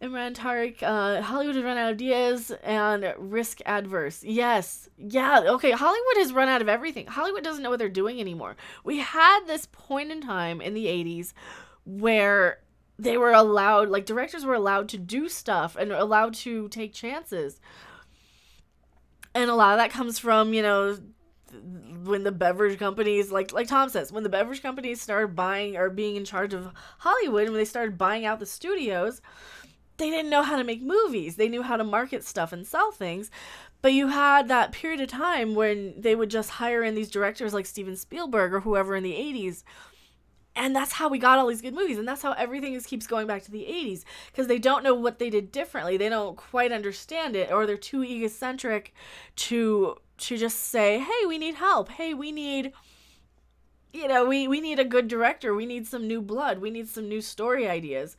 Speaker 1: Imran Tariq, Hollywood has run out of ideas and risk adverse. Yes. Yeah. Okay. Hollywood has run out of everything. Hollywood doesn't know what they're doing anymore. We had this point in time in the 80s where they were allowed, like directors were allowed to do stuff and allowed to take chances. And a lot of that comes from, when the beverage companies, like Tom says, when the beverage companies started buying or being in charge of Hollywood, and when they started buying out the studios, they didn't know how to make movies. They knew how to market stuff and sell things. But you had that period of time when they would just hire in these directors like Steven Spielberg or whoever in the 80s. And that's how we got all these good movies. And that's how everything keeps going back to the 80s. Because they don't know what they did differently. They don't quite understand it. Or they're too egocentric to just say, hey, we need help. Hey, we need... we need a good director. We need some new blood. We need some new story ideas.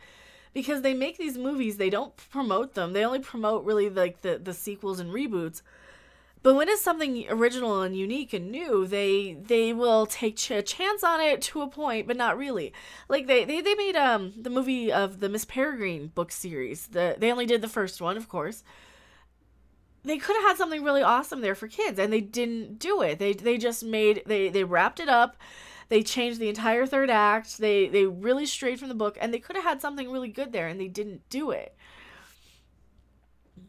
Speaker 1: Because they make these movies, they don't promote them. They only promote really like the sequels and reboots. But when it's something original and unique and new, they will take a chance on it to a point, but not really. Like they made the movie of the Miss Peregrine book series. They only did the first one, of course. They could have had something really awesome there for kids, and they didn't do it. They just made they wrapped it up. They changed the entire third act. They really strayed from the book, and they could have had something really good there, and they didn't do it.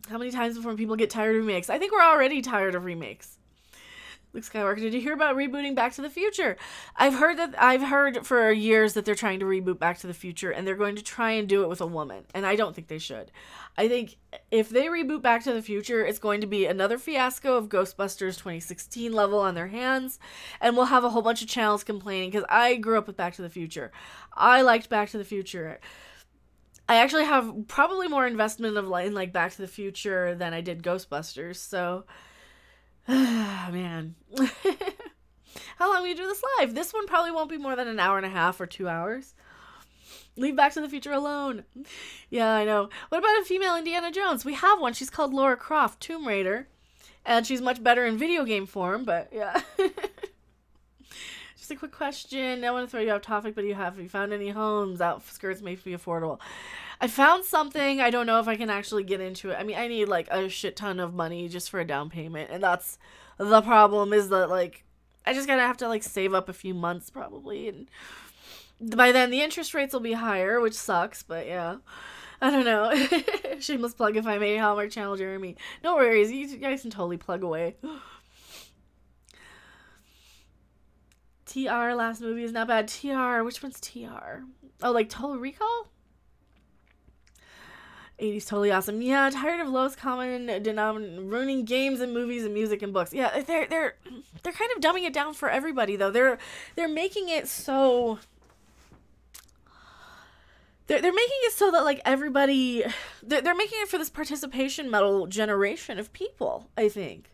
Speaker 1: How many times before people get tired of remakes? I think we're already tired of remakes. Luke Skywalker, did you hear about rebooting Back to the Future? I've heard for years that they're trying to reboot Back to the Future, and they're going to try and do it with a woman, and I don't think they should. I think if they reboot Back to the Future, it's going to be another fiasco of Ghostbusters 2016 level on their hands, and we'll have a whole bunch of channels complaining, because I grew up with Back to the Future. I liked Back to the Future. I actually have probably more investment in like Back to the Future than I did Ghostbusters, so... man. How long will you do this live? This one probably won't be more than an hour and a half or 2 hours. Leave Back to the Future alone. Yeah, I know. What about a female Indiana Jones? We have one. She's called Lara Croft, Tomb Raider. And she's much better in video game form, but yeah. She's a quick question. I want to throw you off topic, but have you found any homes? Outskirts may be affordable. I found something. I don't know if I can actually get into it. I mean, I need like a shit ton of money just for a down payment, and that's the problem. Is that like I just gotta have to like save up a few months probably, and by then the interest rates will be higher, which sucks. But yeah, I don't know. Shameless plug if I may. Hallmark Channel, Jeremy. No worries. You guys can totally plug away. TR last movie is not bad. TR, which one's TR? Oh, like Total Recall? 80s totally awesome. Yeah, tired of lowest common denominator ruining games and movies and music and books. Yeah, they're kind of dumbing it down for everybody though. They're making it so they're making it so that like everybody they're making it for this participation medal generation of people, I think.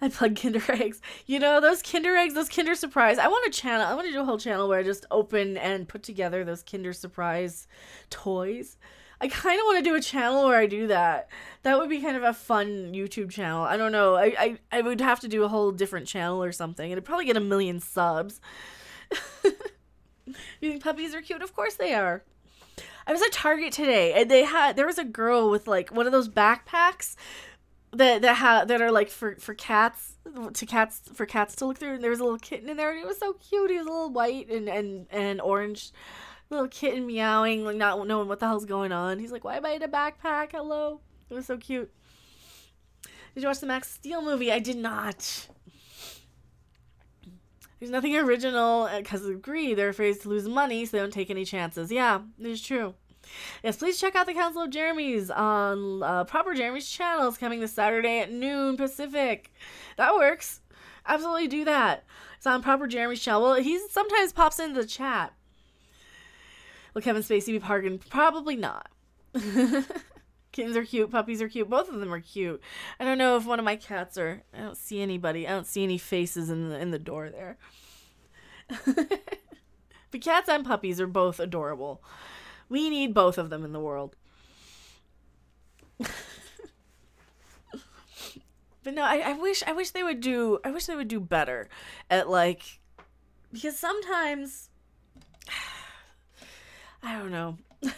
Speaker 1: I plug Kinder Eggs. You know, those Kinder Eggs, those Kinder Surprise. I want to do a whole channel where I just open and put together those Kinder Surprise toys. I kind of want to do a channel where I do that. That would be kind of a fun YouTube channel. I don't know. I would have to do a whole different channel or something. It'd probably get 1 million subs. You think puppies are cute? Of course they are. I was at Target today and there was a girl with like one of those backpacks that are like for cats to look through, and there was a little kitten in there and it was so cute. He was a little white and orange. Little kitten meowing, like not knowing what the hell's going on. He's like, why am I in a backpack? Hello. It was so cute. Did you watch the Max Steel movie? I did not. There's nothing original because of greed. They're afraid to lose money, so they don't take any chances. Yeah, it is true. Yes, please check out the Council of Jeremy's on Proper Jeremy's channel. It's coming this Saturday at noon Pacific. That works. Absolutely do that. It's on Proper Jeremy's channel. Well, he sometimes pops into the chat. Will Kevin Spacey be parking? Probably not. Kittens are cute. Puppies are cute. Both of them are cute. I don't know if one of my cats are. I don't see anybody. I don't see any faces in the door there. But cats and puppies are both adorable. We need both of them in the world. But no, I wish they would do. I wish they would do better at like, because sometimes. I don't know. What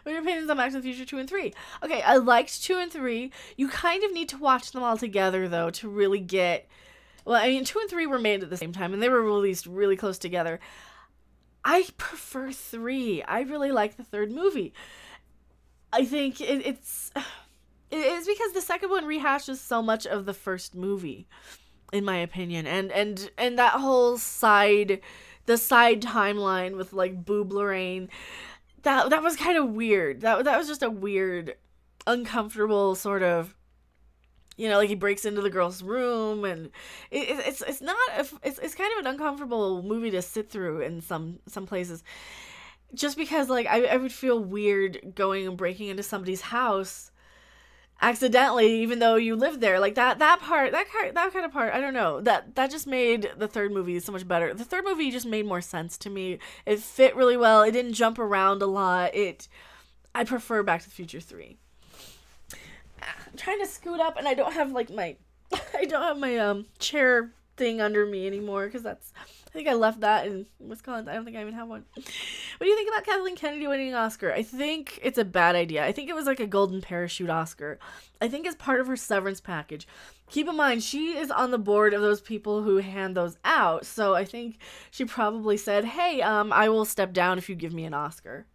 Speaker 1: are your opinions on Back to the Future 2 and 3? Okay, I liked 2 and 3. You kind of need to watch them all together, though, to really get... Well, I mean, 2 and 3 were made at the same time, and they were released really close together. I prefer 3. I really like the third movie. I think it's because the second one rehashes so much of the first movie, in my opinion. And that whole the side timeline with like Boob Lorraine, that was kind of weird. That was just a weird, uncomfortable sort of, you know, like he breaks into the girl's room, and it's kind of an uncomfortable movie to sit through in some places, just because like I would feel weird going and breaking into somebody's house accidentally, even though you lived there. Like that kind of part, I don't know, that just made the third movie so much better. The third movie just made more sense to me. It fit really well. It didn't jump around a lot. I prefer Back to the Future 3. I'm trying to scoot up, and I don't have like my chair thing under me anymore, because I think I left that in Wisconsin. I don't think I even have one. What do you think about Kathleen Kennedy winning an Oscar? I think it's a bad idea. I think it was like a golden parachute Oscar. I think it's part of her severance package. Keep in mind, she is on the board of those people who hand those out, so I think she probably said, hey, I will step down if you give me an Oscar.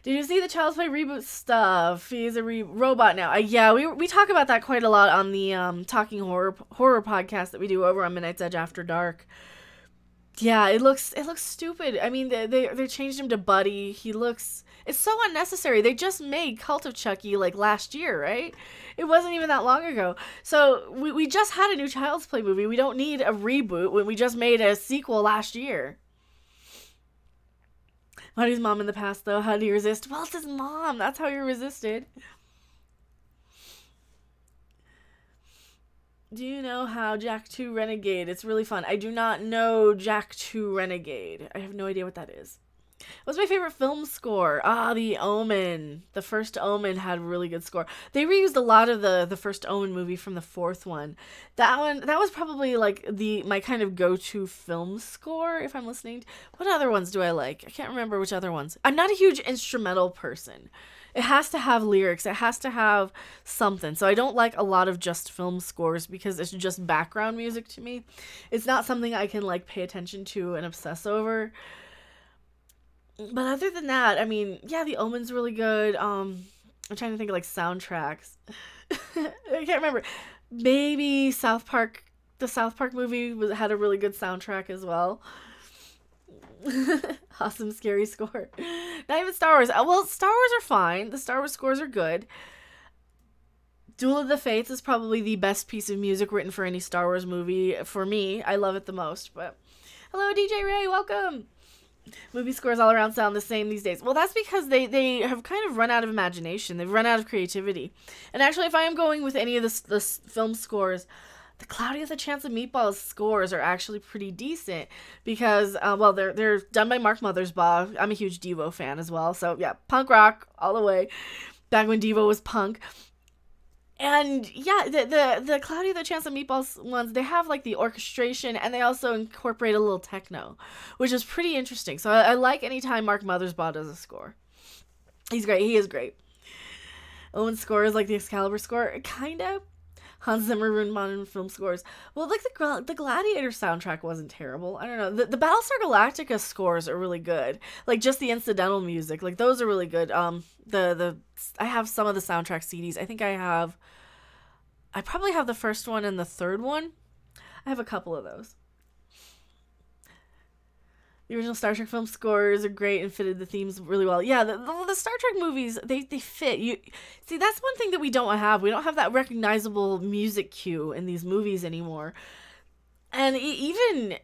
Speaker 1: Did you see the Child's Play reboot stuff? He's a robot now. Yeah, we talk about that quite a lot on the Talking Horror podcast that we do over on Midnight's Edge After Dark. Yeah, it looks stupid. I mean, they changed him to Buddy. It's so unnecessary. They just made Cult of Chucky like last year, right? It wasn't even that long ago. So we just had a new Child's Play movie. We don't need a reboot when we just made a sequel last year. Buddy's mom in the past, though. How do you resist? Well, it's his mom. That's how you resisted. Do you know how Jack 2 Renegade? It's really fun. I do not know Jack 2 Renegade. I have no idea what that is. What's my favorite film score? The Omen. The first Omen had a really good score. They reused a lot of the first Omen movie from the fourth one. That was probably like my kind of go-to film score if I'm listening. What other ones do I like? I can't remember which other ones. I'm not a huge instrumental person. It has to have lyrics. It has to have something. So I don't like a lot of just film scores because it's just background music to me. It's not something I can like pay attention to and obsess over. But other than that, I mean, yeah, The Omen's really good. I'm trying to think of like soundtracks. I can't remember. Maybe South Park. The South Park movie had a really good soundtrack as well. Awesome, scary score. Not even Star Wars. Well, Star Wars are fine. The Star Wars scores are good. Duel of the Fates is probably the best piece of music written for any Star Wars movie. For me, I love it the most. But hello, DJ Ray, welcome. Movie scores all around sound the same these days. Well, that's because they have kind of run out of imagination. They've run out of creativity. And actually, if I am going with any of the film scores, the Cloudy with a Chance of Meatballs scores are actually pretty decent because, well, they're done by Mark Mothersbaugh. I'm a huge Devo fan as well. So, yeah, punk rock all the way. Back when Devo was punk. And yeah, the Cloudy with a Chance of Meatballs ones, they have like the orchestration and they also incorporate a little techno, which is pretty interesting. So I like anytime Mark Mothersbaugh does a score. He's great. He is great. Owen's score is like the Excalibur score, kind of. Hans Zimmer ruined modern film scores. Well, like the Gladiator soundtrack wasn't terrible. I don't know. The Battlestar Galactica scores are really good. Like just the incidental music, like those are really good. I have some of the soundtrack CDs. I probably have the first one and the third one. I have a couple of those. The original Star Trek film scores are great and fitted the themes really well. Yeah, the Star Trek movies, they fit. You see, that's one thing that we don't have. We don't have that recognizable music cue in these movies anymore. And even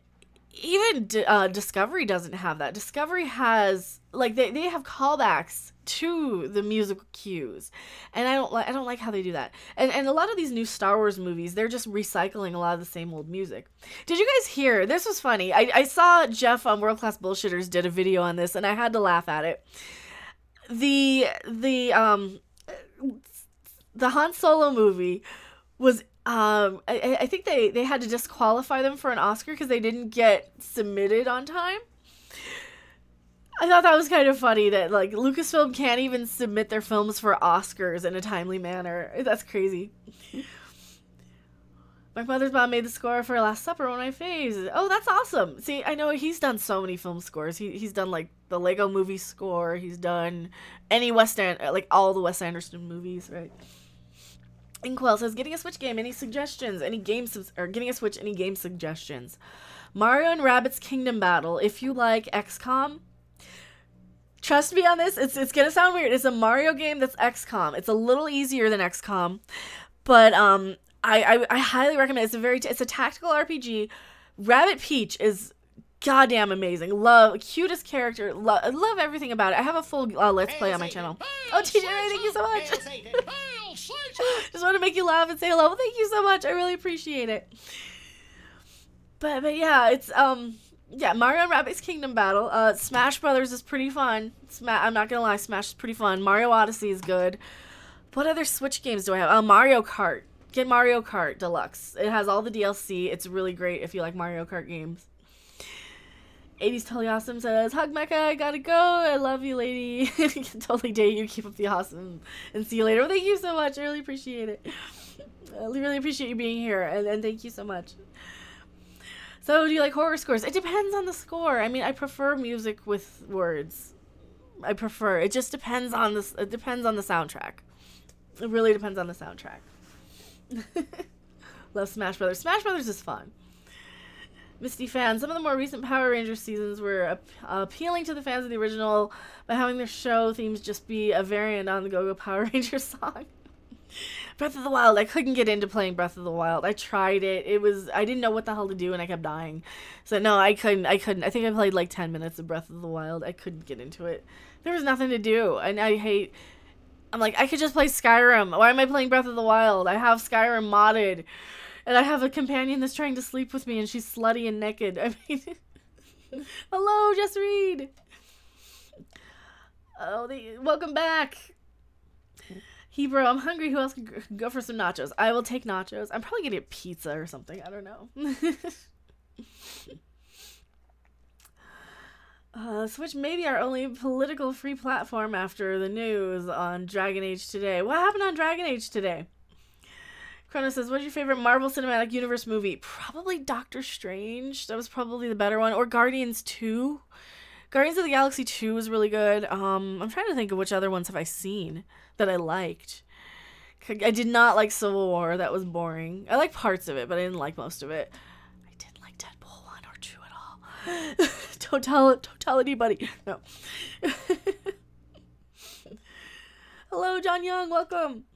Speaker 1: Discovery doesn't have that. Discovery has like they have callbacks to the musical cues, and I don't like how they do that. And a lot of these new Star Wars movies, they're just recycling a lot of the same old music. Did you guys hear? This was funny. I saw Jeff on World Class Bullshitters did a video on this, and I had to laugh at it. The Han Solo movie was. I think they had to disqualify them for an Oscar because they didn't get submitted on time. I thought that was kind of funny that like Lucasfilm can't even submit their films for Oscars in a timely manner. That's crazy. My Mothersbaugh made the score for Last Supper, one of my faves. Oh, that's awesome. See, I know he's done so many film scores. He's done like the Lego Movie score. He's done any like all the Wes Anderson movies, right? Inkwell says, getting a Switch game, any suggestions? Getting a Switch, any game suggestions? Mario and Rabbids Kingdom Battle, if you like XCOM. Trust me on this, it's gonna sound weird. It's a Mario game that's XCOM. It's a little easier than XCOM, but I highly recommend it. It's a tactical RPG. Rabbit Peach is goddamn amazing. Cutest character. Love everything about it. I have a full Let's Play on my channel. Oh, TJ Ray, thank you so much. Just want to make you laugh and say hello. Well, thank you so much. I really appreciate it. But yeah, it's yeah, Mario and Rabbids Kingdom Battle. Smash Brothers is pretty fun. I'm not gonna lie, Smash is pretty fun. Mario Odyssey is good. What other Switch games do I have? Mario Kart. Get Mario Kart Deluxe. It has all the DLC. It's really great if you like Mario Kart games. 80s Totally Awesome says, Hug Mecca, I gotta go. I love you, lady. Totally date you. Keep up the awesome. And see you later. Well, thank you so much. I really appreciate it. I really appreciate you being here. And thank you so much. So, do you like horror scores? It depends on the score. I mean, I prefer music with words. It just depends on this. It depends on the soundtrack. It really depends on the soundtrack. Love Smash Brothers. Smash Brothers is fun. Misty fans, some of the more recent Power Rangers seasons were appealing to the fans of the original by having their show themes just be a variant on the Go-Go Power Rangers song. Breath of the Wild, I couldn't get into playing Breath of the Wild. I tried it. I didn't know what the hell to do and I kept dying. So no, I couldn't. I think I played like 10 minutes of Breath of the Wild. I couldn't get into it. There was nothing to do. And I'm like, I could just play Skyrim. Why am I playing Breath of the Wild? I have Skyrim modded. And I have a companion that's trying to sleep with me, and she's slutty and naked. I mean, hello, Jess Reed. Oh, welcome back. Hebrew, I'm hungry. Who else can go for some nachos? I will take nachos. I'm probably gonna get pizza or something. I don't know. Switch may be our only political free platform after the news on Dragon Age Today. What happened on Dragon Age Today? Chrono says, what's your favorite Marvel Cinematic Universe movie? Probably Doctor Strange. That was probably the better one. Or Guardians 2. Guardians of the Galaxy 2 was really good. I'm trying to think of which other ones have I seen that I liked. I did not like Civil War. That was boring. I liked parts of it, but I didn't like most of it. I didn't like Deadpool 1 or 2 at all. Don't tell anybody. No. Hello, John Young. Welcome.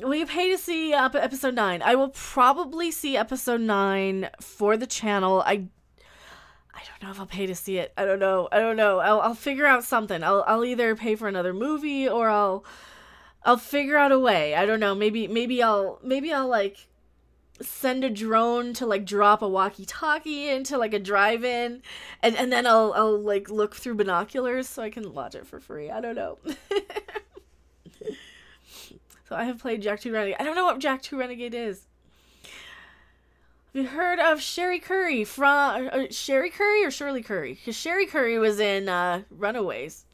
Speaker 1: Will you pay to see episode 9? I will probably see episode 9 for the channel. I don't know if I'll pay to see it. I don't know. I'll figure out something. I'll either pay for another movie or I'll figure out a way. I don't know. Maybe I'll like send a drone to like drop a walkie-talkie into like a drive-in and then I'll like look through binoculars so I can watch it for free. I don't know. So I have played Jak 2 Renegade. I don't know what Jak 2 Renegade is. Have you heard of Sherry Curry from Sherry Curry or Shirley Curry? Because Sherry Curry was in Runaways.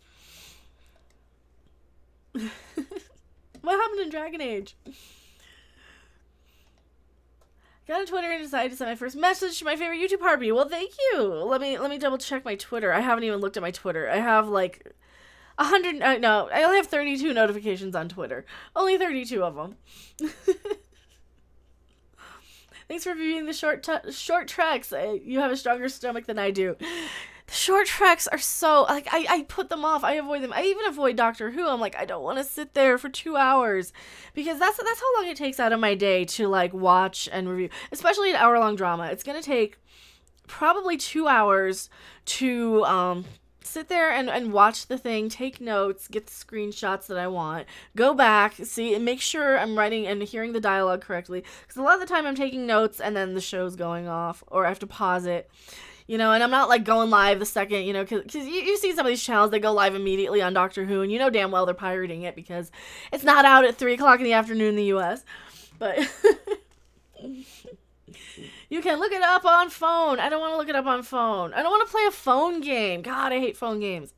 Speaker 1: What happened in Dragon Age? Got on Twitter and decided to send my first message to my favorite YouTube Harpy. Well, thank you. Let me double check my Twitter. I haven't even looked at my Twitter. I have like 100. No, I only have 32 notifications on Twitter. Only 32 of them. Thanks for reviewing the short treks. You have a stronger stomach than I do. The short treks are so, like, I put them off. I avoid them. I even avoid Doctor Who. I'm like, I don't want to sit there for 2 hours. Because that's how long it takes out of my day to, like, watch and review. Especially an hour-long drama. It's going to take probably 2 hours to, sit there and watch the thing, take notes, get the screenshots that I want, go back, see, and make sure I'm writing and hearing the dialogue correctly. Because a lot of the time I'm taking notes and then the show's going off, or I have to pause it, you know, and I'm not like going live the second, you know, because you see some of these channels, they go live immediately on Doctor Who, and you know damn well they're pirating it because it's not out at 3 o'clock in the afternoon in the US. But you can look it up on phone. I don't want to look it up on phone. I don't want to play a phone game. God, I hate phone games.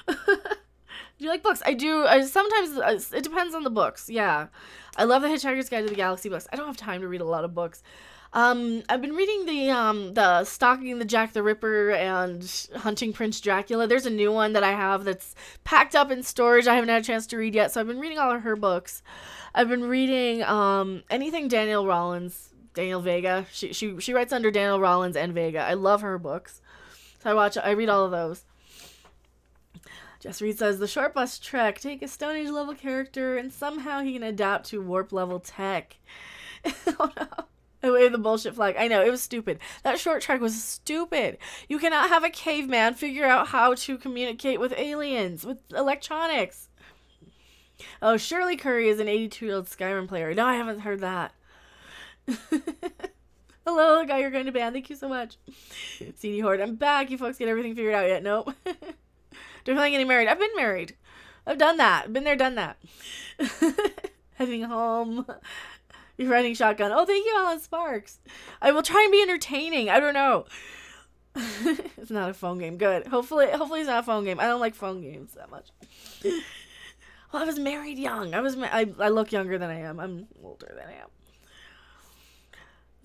Speaker 1: Do you like books? I do. Sometimes it depends on the books. Yeah. I love the Hitchhiker's Guide to the Galaxy books. I don't have time to read a lot of books. I've been reading the Stalking the Jack the Ripper and Hunting Prince Dracula. There's a new one that I have that's packed up in storage. I haven't had a chance to read yet, so I've been reading all of her books. I've been reading anything Daniel Vega. She writes under Daniel Rollins and Vega. I love her books. So I read all of those. Jess Reed says, the short bus trek, take a Stone Age level character and somehow he can adapt to warp level tech. Oh no. I waved the bullshit flag. I know, it was stupid. That short trek was stupid. You cannot have a caveman figure out how to communicate with aliens, with electronics. Oh, Shirley Curry is an 82-year-old Skyrim player. No, I haven't heard that. Hello, the guy you're going to ban. Thank you so much. CD Horde, I'm back. You folks get everything figured out yet? Nope. Don't feel like getting married. I've been married. I've done that. Been there, done that. Heading home. You're riding shotgun. Oh, thank you, Alan Sparks. I will try and be entertaining. I don't know. It's not a phone game. Good. Hopefully it's not a phone game. I don't like phone games that much. Well, I was married young. I look younger than I am. I'm older than I am.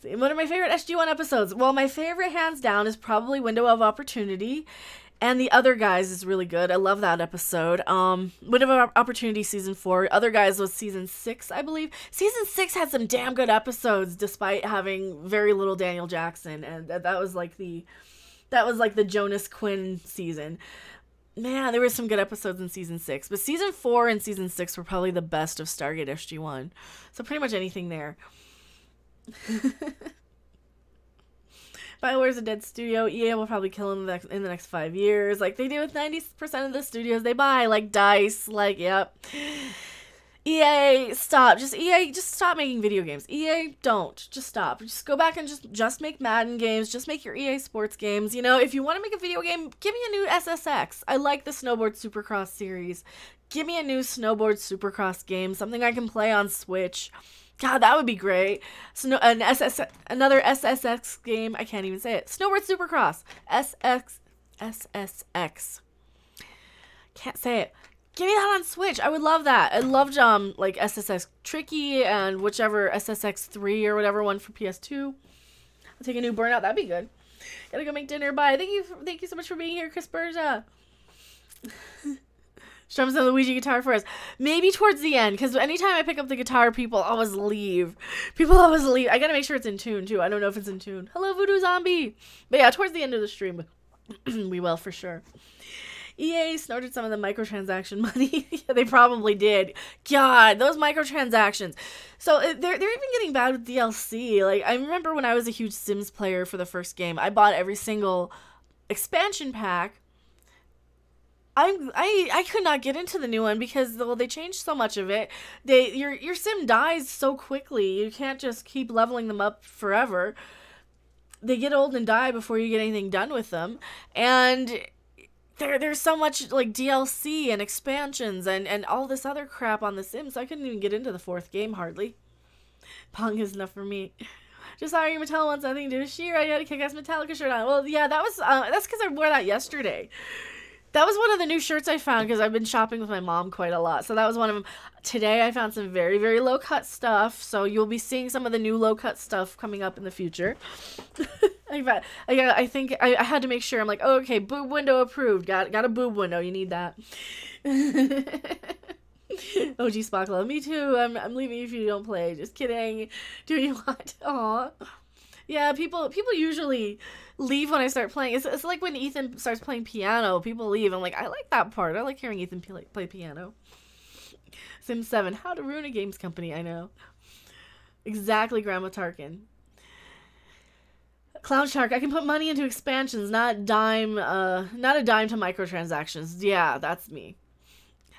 Speaker 1: See, what are my favorite SG-1 episodes? Well, my favorite, hands down, is probably Window of Opportunity. And The Other Guys is really good. I love that episode. Window of Opportunity season 4. Other Guys was season 6, I believe. Season 6 had some damn good episodes, despite having very little Daniel Jackson, and that was like the Jonas Quinn season. Man, there were some good episodes in season 6, but season 4 and season 6 were probably the best of Stargate SG-1. So pretty much anything there. BioWare's a dead studio. EA will probably kill him in the next 5 years, like they do with 90% of the studios they buy, like DICE, like, yep. EA, stop. Just stop making video games. EA, don't. Just stop. Just go back and just make Madden games. Just make your EA Sports games. You know, if you want to make a video game, give me a new SSX. I like the Snowboard Supercross series. Give me a new Snowboard Supercross game. Something I can play on Switch. God, that would be great. So another SSX game. I can't even say it. Snowboard Supercross. SSX. Can't say it. Give me that on Switch. I would love that. I loved like SSX Tricky and whichever SSX 3 or whatever one for PS2. I'll take a new Burnout. That'd be good. Gotta go make dinner. Bye. Thank you so much for being here, Chris Berja. Strum some Luigi guitar for us. Maybe towards the end, because anytime I pick up the guitar, people always leave. I gotta make sure it's in tune too. I don't know if it's in tune. Hello, Voodoo Zombie. But yeah, towards the end of the stream, we will for sure. EA snorted some of the microtransaction money. Yeah, they probably did. God, those microtransactions. So they're even getting bad with DLC. Like, I remember when I was a huge Sims player for the first game, I bought every single expansion pack. I could not get into the new one because they changed so much of it. Your sim dies so quickly. You can't just keep leveling them up forever. They get old and die before you get anything done with them. And there's so much like DLC and expansions and all this other crap on The Sims. I couldn't even get into the fourth game hardly. Pong is enough for me. Just sorry, Mattel wants nothing to do with She-Ra. You had a kick-ass Metallica shirt on. Well, yeah, that's because I wore that yesterday. That was one of the new shirts I found because I've been shopping with my mom quite a lot. So that was one of them. Today I found some very, very low-cut stuff. So you'll be seeing some of the new low-cut stuff coming up in the future. I think I had to make sure. I'm like, oh, okay, boob window approved. Got a boob window. You need that. OG Spockla. Me too. I'm leaving if you don't play. Just kidding. Do you want? Aw. Yeah, people usually leave when I start playing. It's like when Ethan starts playing piano, people leave. I'm like, I like that part. I like hearing Ethan play piano. Sim 7, how to ruin a games company, I know. Exactly, Grandma Tarkin. Clown Shark, I can put money into expansions, not a dime to microtransactions. Yeah, that's me.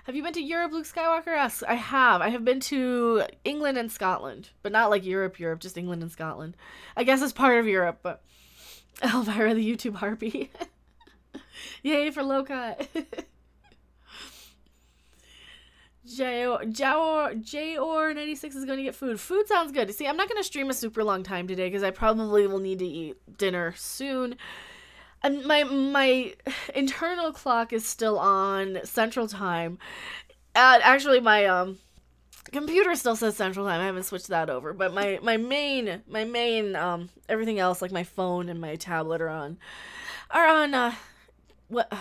Speaker 1: Have you been to Europe, Luke Skywalker asks? I have. I have been to England and Scotland. But not like Europe, just England and Scotland. I guess it's part of Europe, but... Elvira, the YouTube harpy. Yay for low cut. J-Or96 is going to get food. Food sounds good. See, I'm not going to stream a super long time today because I probably will need to eat dinner soon. And my internal clock is still on Central Time. Actually, my computer still says Central Time. I haven't switched that over. But my main everything else like my phone and my tablet are on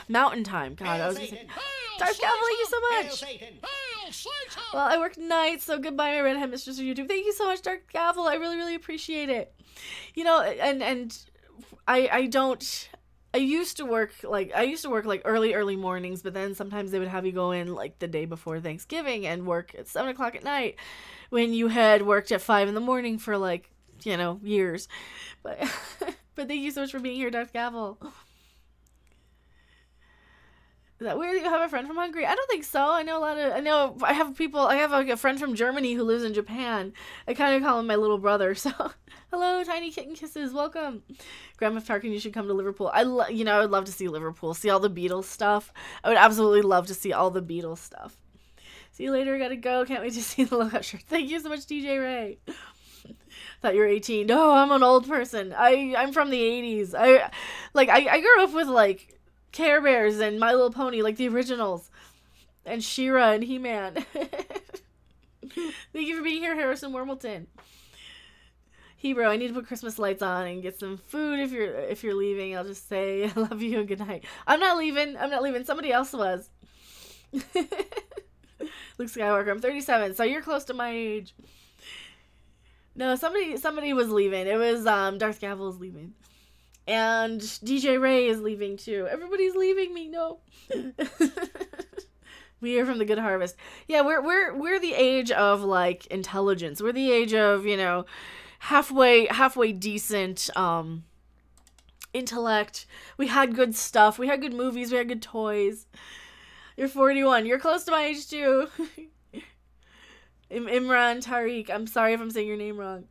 Speaker 1: Mountain Time. God, I was gonna say Darth Gavel, thank you so much. Well, I work nights, so goodbye, my redhead mistress of YouTube. Thank you so much, Darth Gavel. I really, really appreciate it. You know, and I used to work like early mornings, but then sometimes they would have you go in like the day before Thanksgiving and work at 7 o'clock at night when you had worked at 5 in the morning for like, you know, years. But thank you so much for being here, Darth Gavel. Is that weird that you have a friend from Hungary? I don't think so. I have like a friend from Germany who lives in Japan. I kind of call him my little brother, so hello, tiny kitten kisses, welcome. Grandma Tarkin, you should come to Liverpool. I would love to see Liverpool, see all the Beatles stuff. I would absolutely love to see all the Beatles stuff. See you later, gotta go. Can't wait to see the lookout shirt. Thank you so much, DJ Ray. Thought you were 18. No, I'm an old person. I'm from the 80s. I grew up with like Care Bears and My Little Pony, like the originals, and She-Ra and He-Man. Thank you for being here, Harrison Wormilton. Hebrew, I need to put Christmas lights on and get some food. If you're leaving, I'll just say I love you and good night. I'm not leaving. Somebody else was. Luke Skywalker, I'm 37, so you're close to my age. No, somebody was leaving. It was Darth Gavel's leaving. And DJ Ray is leaving too. Everybody's leaving me. No. We are from the Good Harvest. Yeah, we're the age of like intelligence. We're the age of, you know, halfway decent intellect. We had good stuff. We had good movies. We had good toys. You're 41. You're close to my age too. Imran Tariq. I'm sorry if I'm saying your name wrong.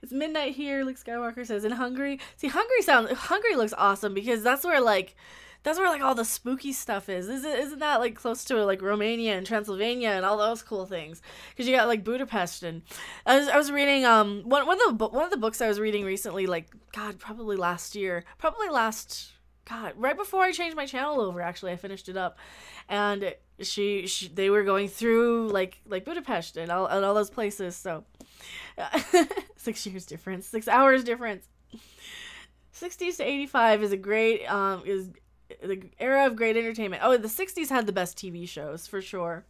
Speaker 1: It's midnight here. Luke Skywalker says in Hungary. See, Hungary looks awesome because that's where like all the spooky stuff is. Isn't that like close to like Romania and Transylvania and all those cool things? Because you got like Budapest and I was reading one of the books I was reading recently, like probably last year, right before I changed my channel over. Actually, I finished it up, and they were going through like Budapest and all those places. So 6 years difference, 6 hours difference. 60s to 85 is a great is the era of great entertainment. Oh, the 60s had the best TV shows for sure.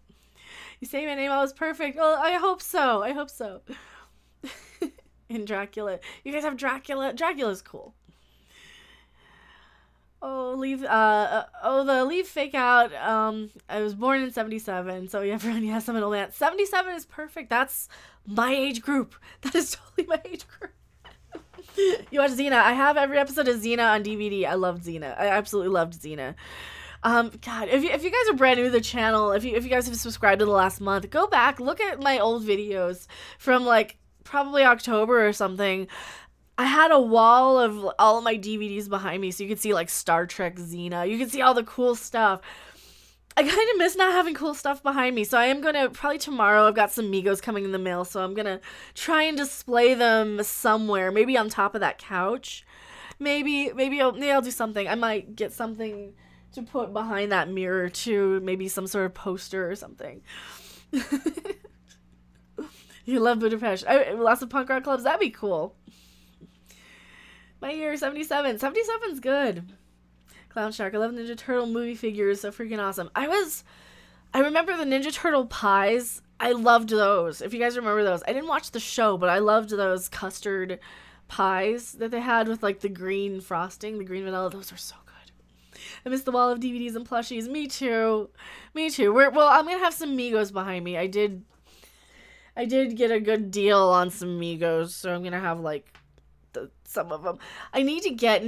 Speaker 1: You say my name, I was perfect. Well, I hope so. In Dracula, you guys have Dracula. Dracula's cool. Oh, the leave fake out. I was born in 77, so everyone has some old man. 77 is perfect. That's my age group. That is totally my age group. You watch Xena. I have every episode of Xena on DVD. I loved Xena. I absolutely loved Xena. God, if you guys are brand new to the channel, if you guys have subscribed to the last month, go back, look at my old videos from like probably October or something. I had a wall of all of my DVDs behind me, so you could see like Star Trek Xena. You could see all the cool stuff. I kind of miss not having cool stuff behind me, so I am going to, probably tomorrow, I've got some Migos coming in the mail, so I'm going to try and display them somewhere, maybe on top of that couch. Maybe I'll do something. I might get something to put behind that mirror, too. Maybe some sort of poster or something. You love Budapest. Lots of punk rock clubs. That'd be cool. My year, 77. 77's good. Clown Shark. I love Ninja Turtle movie figures. So freaking awesome. I remember the Ninja Turtle pies. I loved those. If you guys remember those. I didn't watch the show, but I loved those custard pies that they had with like the green frosting, the green vanilla. Those were so good. I missed the wall of DVDs and plushies. Me too. I'm going to have some Migos behind me. I did get a good deal on some Migos, so I'm going to have like some of them. I need to get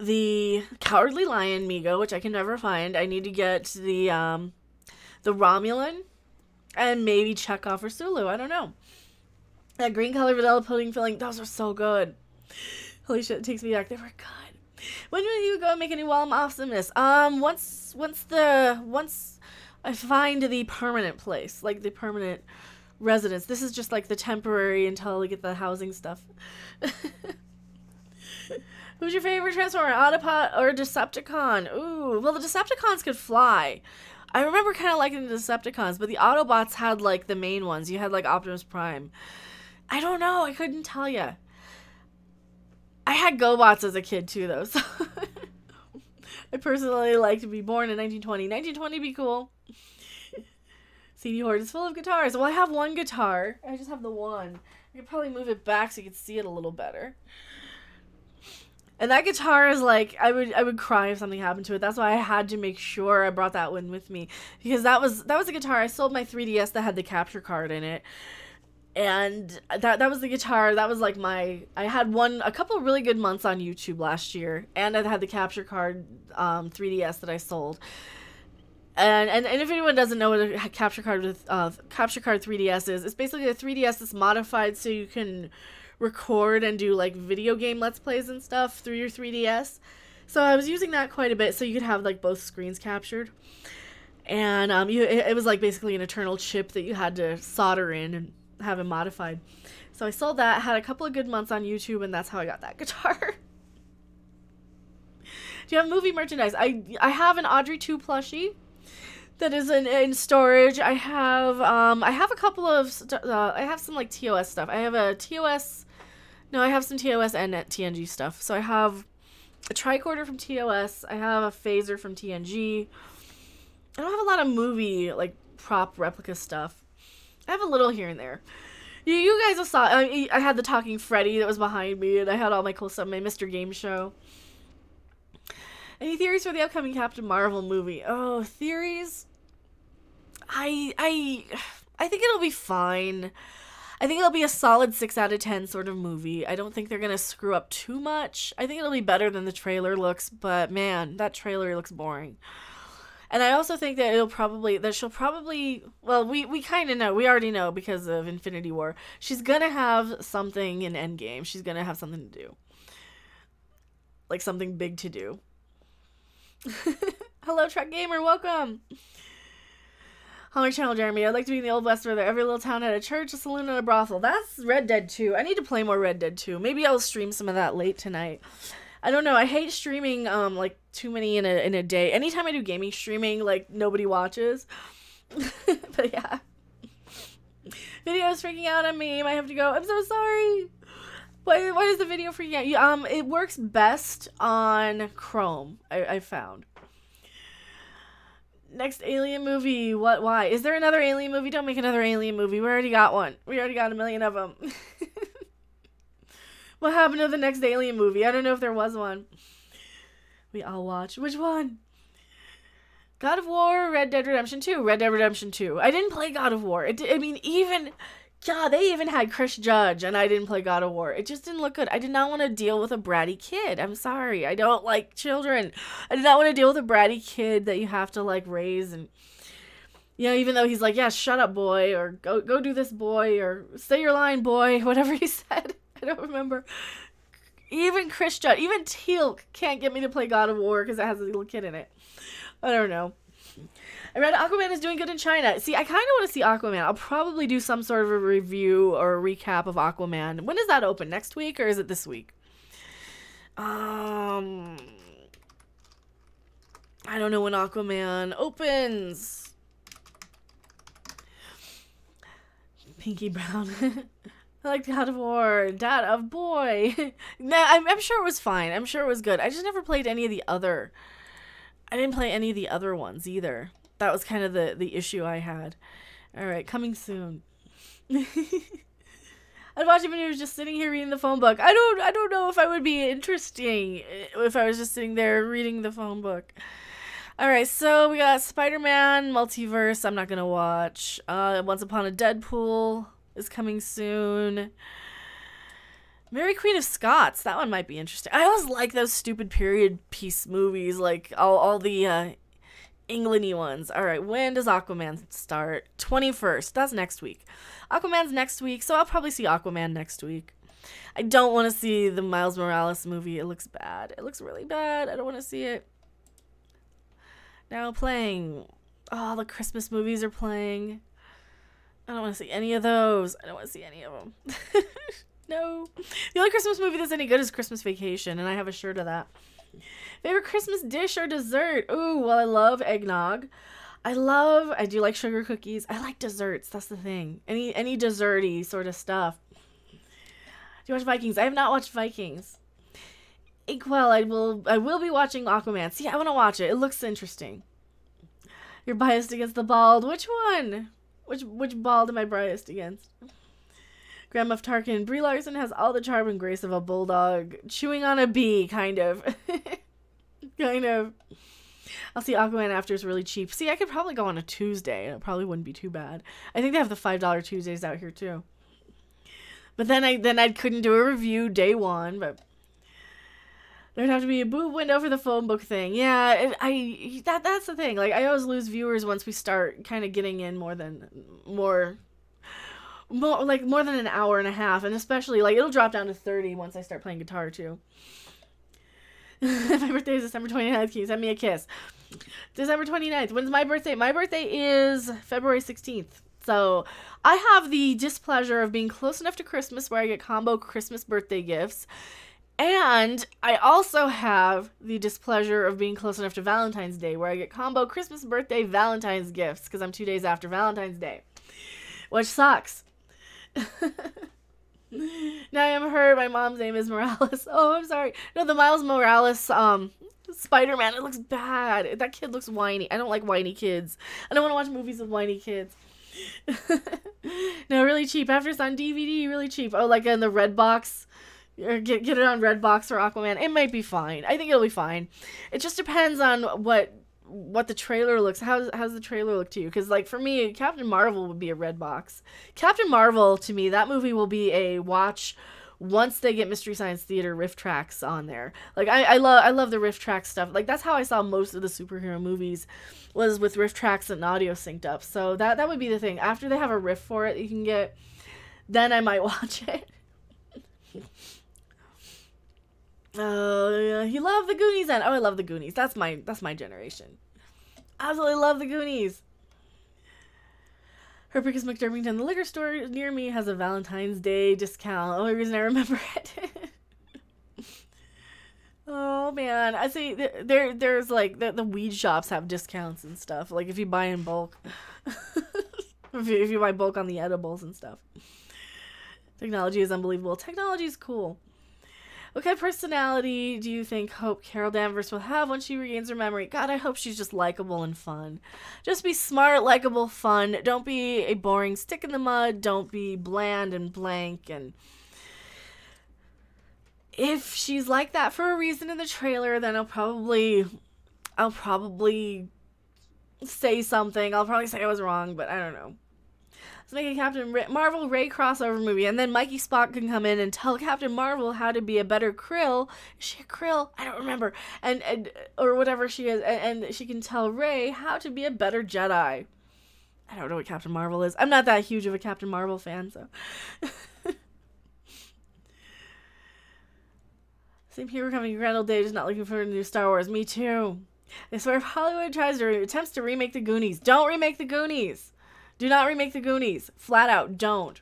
Speaker 1: the Cowardly Lion Migo, which I can never find. I need to get the Romulan and maybe Chekhov or Sulu. I don't know. That green color vanilla pudding filling, those are so good. Holy shit, it takes me back. They were good. When will you go and make a new wall of awesomeness? Once I find the permanent place, like the permanent residence. This is just like the temporary until we get the housing stuff. Who's your favorite Transformer, Autobot or Decepticon? Ooh, well, the Decepticons could fly. I remember kind of liking the Decepticons, but the Autobots had like the main ones. You had like Optimus Prime. I don't know. I couldn't tell you. I had GoBots as a kid too, though. So I personally like to be born in 1920. 1920 be cool. CD Hoard is full of guitars. Well, I have one guitar. I just have the one. I could probably move it back so you could see it a little better. And that guitar is like, I would cry if something happened to it. That's why I had to make sure I brought that one with me. Because that was a guitar. I sold my 3DS that had the capture card in it. And that was the guitar. That was like I had a couple of really good months on YouTube last year. And I had the capture card 3DS that I sold. And if anyone doesn't know what a capture card 3DS is, it's basically a 3DS that's modified so you can record and do like video game let's plays and stuff through your 3DS. So I was using that quite a bit so you could have like both screens captured. And it was like basically an internal chip that you had to solder in and have it modified. So I sold that, had a couple of good months on YouTube, and that's how I got that guitar. Do you have movie merchandise? I have an Audrey 2 plushie that is in storage. I have a couple of I have some like TOS stuff. I have some TOS and TNG stuff. So I have a tricorder from TOS. I have a phaser from TNG. I don't have a lot of movie like prop replica stuff. I have a little here and there. You guys saw I had the Talking Freddy that was behind me, and I had all my cool stuff, my Mr. Game Show. Any theories for the upcoming Captain Marvel movie? Oh, theories? I think it'll be fine. I think it'll be a solid 6 out of 10 sort of movie. I don't think they're gonna screw up too much. I think it'll be better than the trailer looks, but man, that trailer looks boring. And I also think that she'll probably, well, we kind of know, we already know because of Infinity War. She's gonna have something in Endgame. She's gonna have something to do. Like something big to do. Hello, Truck Gamer, welcome. Hallmark Channel, Jeremy. I'd like to be in the Old West where every little town had a church, a saloon, and a brothel. That's Red Dead 2. I need to play more Red Dead 2. Maybe I'll stream some of that late tonight. I don't know. I hate streaming like too many in a day. Anytime I do gaming streaming, like nobody watches. But yeah. Video is freaking out on me. I have to go. I'm so sorry. Why is the video freaking out? It works best on Chrome, I found. Next Alien movie. Why? Is there another Alien movie? Don't make another Alien movie. We already got one. We already got a million of them. What happened to the next Alien movie? I don't know if there was one. We all watched. Which one? God of War, Red Dead Redemption 2. Red Dead Redemption 2. I didn't play God of War. God, they even had Chris Judge, and I didn't play God of War. It just didn't look good. I did not want to deal with a bratty kid. I'm sorry. I don't like children. I did not want to deal with a bratty kid that you have to, like, raise. And, you know, even though he's like, yeah, shut up, boy, or go do this, boy, or say your line, boy, whatever he said. I don't remember. Even Chris Judge, even Teal'c can't get me to play God of War because it has a little kid in it. I don't know. I read Aquaman is doing good in China. See, I kind of want to see Aquaman. I'll probably do some sort of a review or a recap of Aquaman. When does that open? Next week or is it this week? I don't know when Aquaman opens. Pinky Brown. I like God of War. Dad of boy. Nah, I'm sure it was fine. I'm sure it was good. I just never played any of the other. I didn't play any of the other ones either. That was kind of the issue I had. All right, coming soon. I'd watch it when he was just sitting here reading the phone book. I don't know if I would be interesting if I was just sitting there reading the phone book. All right, so we got Spider-Man Multiverse. I'm not gonna watch. Once Upon a Deadpool is coming soon. Mary Queen of Scots. That one might be interesting. I always like those stupid period piece movies, like all the England-y ones. All right, when does Aquaman start? 21st. That's next week. Aquaman's next week, so I'll probably see Aquaman next week. I don't want to see the Miles Morales movie. It looks bad. It looks really bad. I don't want to see it. Now playing. Oh, the Christmas movies are playing. I don't want to see any of those. I don't want to see any of them. No. The only Christmas movie that's any good is Christmas Vacation, and I have a shirt of that. Favorite Christmas dish or dessert? Ooh, well, I love eggnog. I do like sugar cookies. I like desserts. That's the thing. Any desserty sort of stuff. Do you watch Vikings? I have not watched Vikings. Inkwell, I will be watching Aquaman. See, I want to watch it. It looks interesting. You're biased against the bald. Which one? Which bald am I biased against? Grand Moff Tarkin. Brie Larson has all the charm and grace of a bulldog. Chewing on a bee, kind of. Kind of. I'll see Aquaman after it's really cheap. See, I could probably go on a Tuesday. It probably wouldn't be too bad. I think they have the $5 Tuesdays out here, too. But then I couldn't do a review day one, but there'd have to be a boob window for the phone book thing. Yeah, that's the thing. Like, I always lose viewers once we start kind of getting in more than an hour and a half, and especially like it'll drop down to 30 once I start playing guitar too. My birthday is December 29th. Can you send me a kiss? December 29th. When's my birthday? My birthday is February 16th. So I have the displeasure of being close enough to Christmas where I get combo Christmas birthday gifts. And I also have the displeasure of being close enough to Valentine's Day where I get combo Christmas birthday Valentine's gifts because I'm 2 days after Valentine's Day, which sucks. Now I'm hurt. My mom's name is Morales. Oh, I'm sorry. No, the Miles Morales Spider-Man. It looks bad. That kid looks whiny. I don't like whiny kids. I don't want to watch movies with whiny kids. No, really cheap. After it's on DVD, really cheap. Oh, like in the red box. Or get it on Redbox for Aquaman. It might be fine. I think it'll be fine. It just depends on what the trailer looks. How's the trailer look to you? Because like for me, Captain Marvel would be a Redbox. Captain Marvel to me, that movie will be a watch once they get Mystery Science Theater riff tracks on there. Like I love the riff track stuff. Like that's how I saw most of the superhero movies, was with riff tracks and audio synced up. So that would be the thing. After they have a riff for it you can get, then I might watch it. Oh yeah, he loved the Goonies then. Oh, I love the Goonies. That's my generation. Absolutely love the Goonies. Her pick is McDermington. The liquor store near me has a Valentine's Day discount. Only reason I remember it. Oh man, I see there's like the weed shops have discounts and stuff. Like if you buy in bulk, if you buy bulk on the edibles and stuff. Technology is unbelievable. Technology is cool. What kind of personality do you think Hope Carol Danvers will have when she regains her memory? God, I hope she's just likable and fun. Just be smart, likable, fun. Don't be a boring stick in the mud. Don't be bland and blank. And if she's like that for a reason in the trailer, then I'll probably say something. I'll probably say I was wrong, but I don't know. Let's make a Captain Marvel Ray crossover movie, and then Mikey Spock can come in and tell Captain Marvel how to be a better Krill. Is she a Krill? I don't remember. And or whatever she is, and she can tell Ray how to be a better Jedi. I don't know what Captain Marvel is. I'm not that huge of a Captain Marvel fan, so. Same here, we're coming to Grand Old Day, just not looking for a new Star Wars. Me too. I swear if Hollywood attempts to remake the Goonies, don't remake the Goonies. Do not remake the Goonies. Flat out, don't.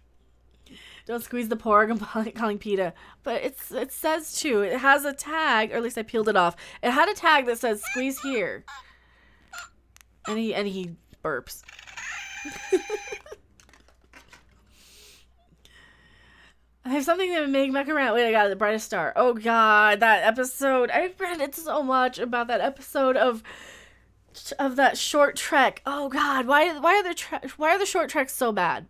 Speaker 1: Don't squeeze the porg. I'm calling PETA. But it says too. It has a tag, or at least I peeled it off. It had a tag that says squeeze here. And he burps. I have something to make Mecha rant. Wait, I got it. The Brightest Star. Oh god, that episode. I've ranted so much about that episode of that short trek. Oh god, why are the short treks so bad?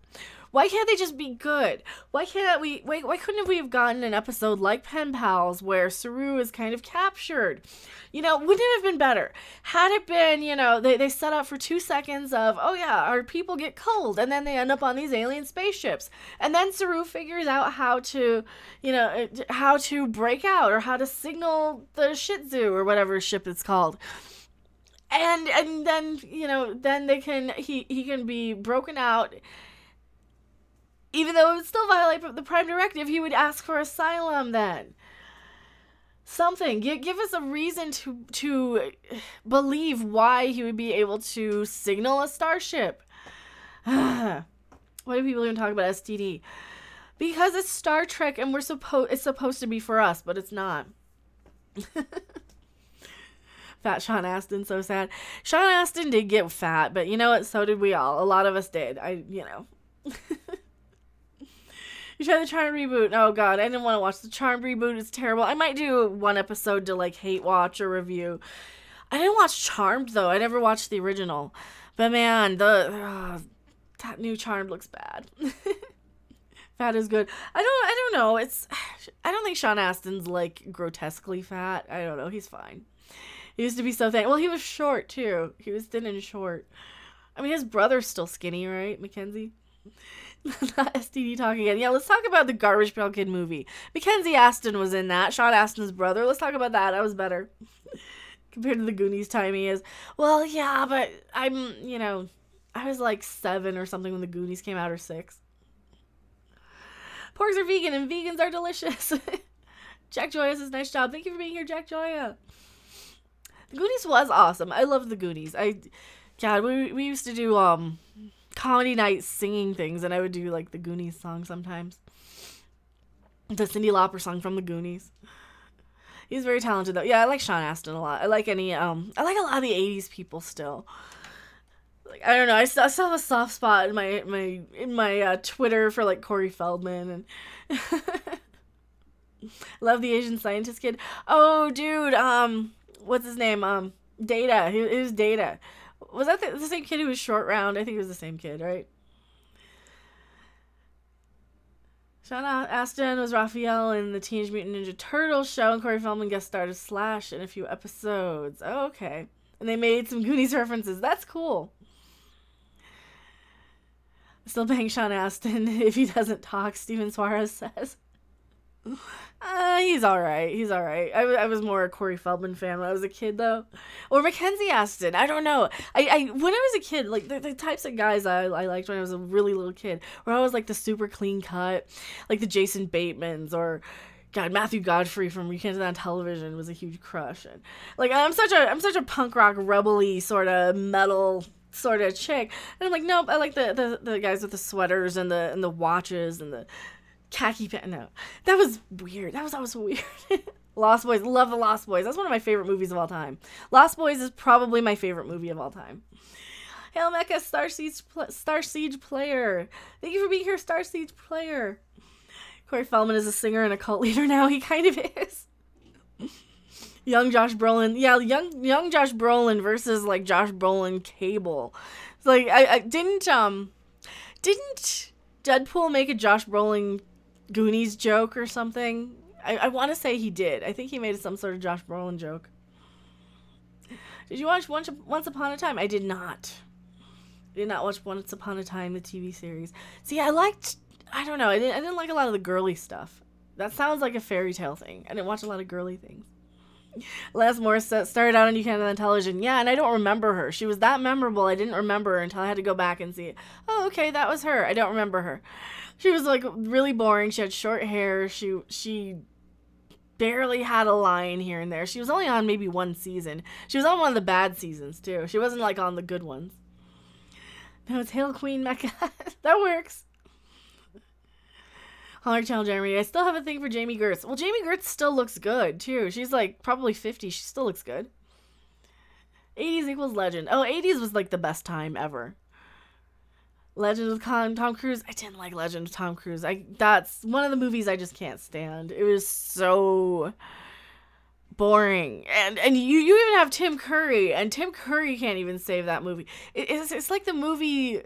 Speaker 1: Why can't they just be good? Why couldn't we have gotten an episode like Pen Pals where Saru is kind of captured? Wouldn't it have been better? Had it been, they set up for 2 seconds of, oh yeah, our people get cold, and then they end up on these alien spaceships. And then Saru figures out how to break out, or how to signal the Shih Tzu, or whatever ship it's called. And then, then he can be broken out. Even though it would still violate the Prime Directive, he would ask for asylum then. Something. Give us a reason to believe why he would be able to signal a starship. Why do people even talk about STD? Because it's Star Trek and it's supposed to be for us, but it's not. Fat Sean Astin, so sad. Sean Astin did get fat, but you know what? So did we all. A lot of us did. You tried the Charmed reboot. Oh god, I didn't want to watch the Charmed reboot. It's terrible. I might do one episode to hate watch or review. I didn't watch Charmed though. I never watched the original. But man, that new Charmed looks bad. Fat is good. I don't know. I don't think Sean Astin's grotesquely fat. I don't know. He's fine. He used to be so thin. Well, he was short too. He was thin and short. I mean, his brother's still skinny, right, Mackenzie? Not STD talk again. Yeah, let's talk about the Garbage Pail Kid movie. Mackenzie Astin was in that. Sean Astin's brother. Let's talk about that. That was better. Compared to the Goonies time he is. Well, yeah, but I was 7 or something when the Goonies came out, or 6. Porgs are vegan and vegans are delicious. Jack Joya says, nice job. Thank you for being here, Jack Joya. The Goonies was awesome. I loved the Goonies. We used to do comedy night singing things, and I would do the Goonies song sometimes. The Cyndi Lauper song from the Goonies. He's very talented though. Yeah, I like Sean Astin a lot. I like I like a lot of the 80s people still. I don't know. I still have a soft spot in my Twitter for Corey Feldman, and love the Asian scientist kid. Oh, dude. What's his name? Data. It was Data. Was that the same kid who was Short Round? I think it was the same kid, right? Sean Astin was Raphael in the Teenage Mutant Ninja Turtles show, and Corey Feldman guest starred as Slash in a few episodes. Oh, okay. And they made some Goonies references. That's cool. Still bang Sean Astin if he doesn't talk, Steven Suarez says. He's all right. He's all right. I was more a Corey Feldman fan when I was a kid, though, or Mackenzie Aston. I don't know. I when I was a kid, like the types of guys I liked when I was a really little kid, where I was like the super clean cut, like the Jason Batemans, or God, Matthew Godfrey from Weekends on Television was a huge crush, and like I'm such a punk rock rebel-y sort of metal sort of chick, and I'm like, nope, I like the guys with the sweaters and the watches and the khaki pants. No, that was weird. That was always weird. Lost Boys. Love the Lost Boys. That's one of my favorite movies of all time. Lost Boys is probably my favorite movie of all time. Hail Mecha, Star Siege player. Thank you for being here, Star Siege player. Corey Feldman is a singer and a cult leader now. He kind of is. Young Josh Brolin. Yeah, young Josh Brolin versus like Josh Brolin Cable. It's like I didn't Deadpool make a Josh Brolin Goonies joke or something? I want to say he did. I think he made some sort of Josh Brolin joke. Did you watch Once Upon a Time? I did not. I did not watch Once Upon a Time, the TV series. See, I don't know. I didn't like a lot of the girly stuff. That sounds like a fairy tale thing. I didn't watch a lot of girly things. Les Morissette started out on You Can't on Television. Yeah, and I don't remember her. She was that memorable. I didn't remember her until I had to go back and see. Oh, okay, that was her. I don't remember her. She was like really boring. She had short hair. She barely had a line here and there. She was only on maybe one season. She was on one of the bad seasons too. She wasn't like on the good ones. No, it's Hail Queen Mecha. That works. Holler Channel Jeremy. I still have a thing for Jamie Gertz. Well, Jamie Gertz still looks good too. She's like probably 50. She still looks good. 80s equals legend. Oh, 80s was like the best time ever. Legend of Tom Cruise. I didn't like Legend of Tom Cruise. That's one of the movies I just can't stand. It was so boring. And you even have Tim Curry, and Tim Curry can't even save that movie. It's like the movie.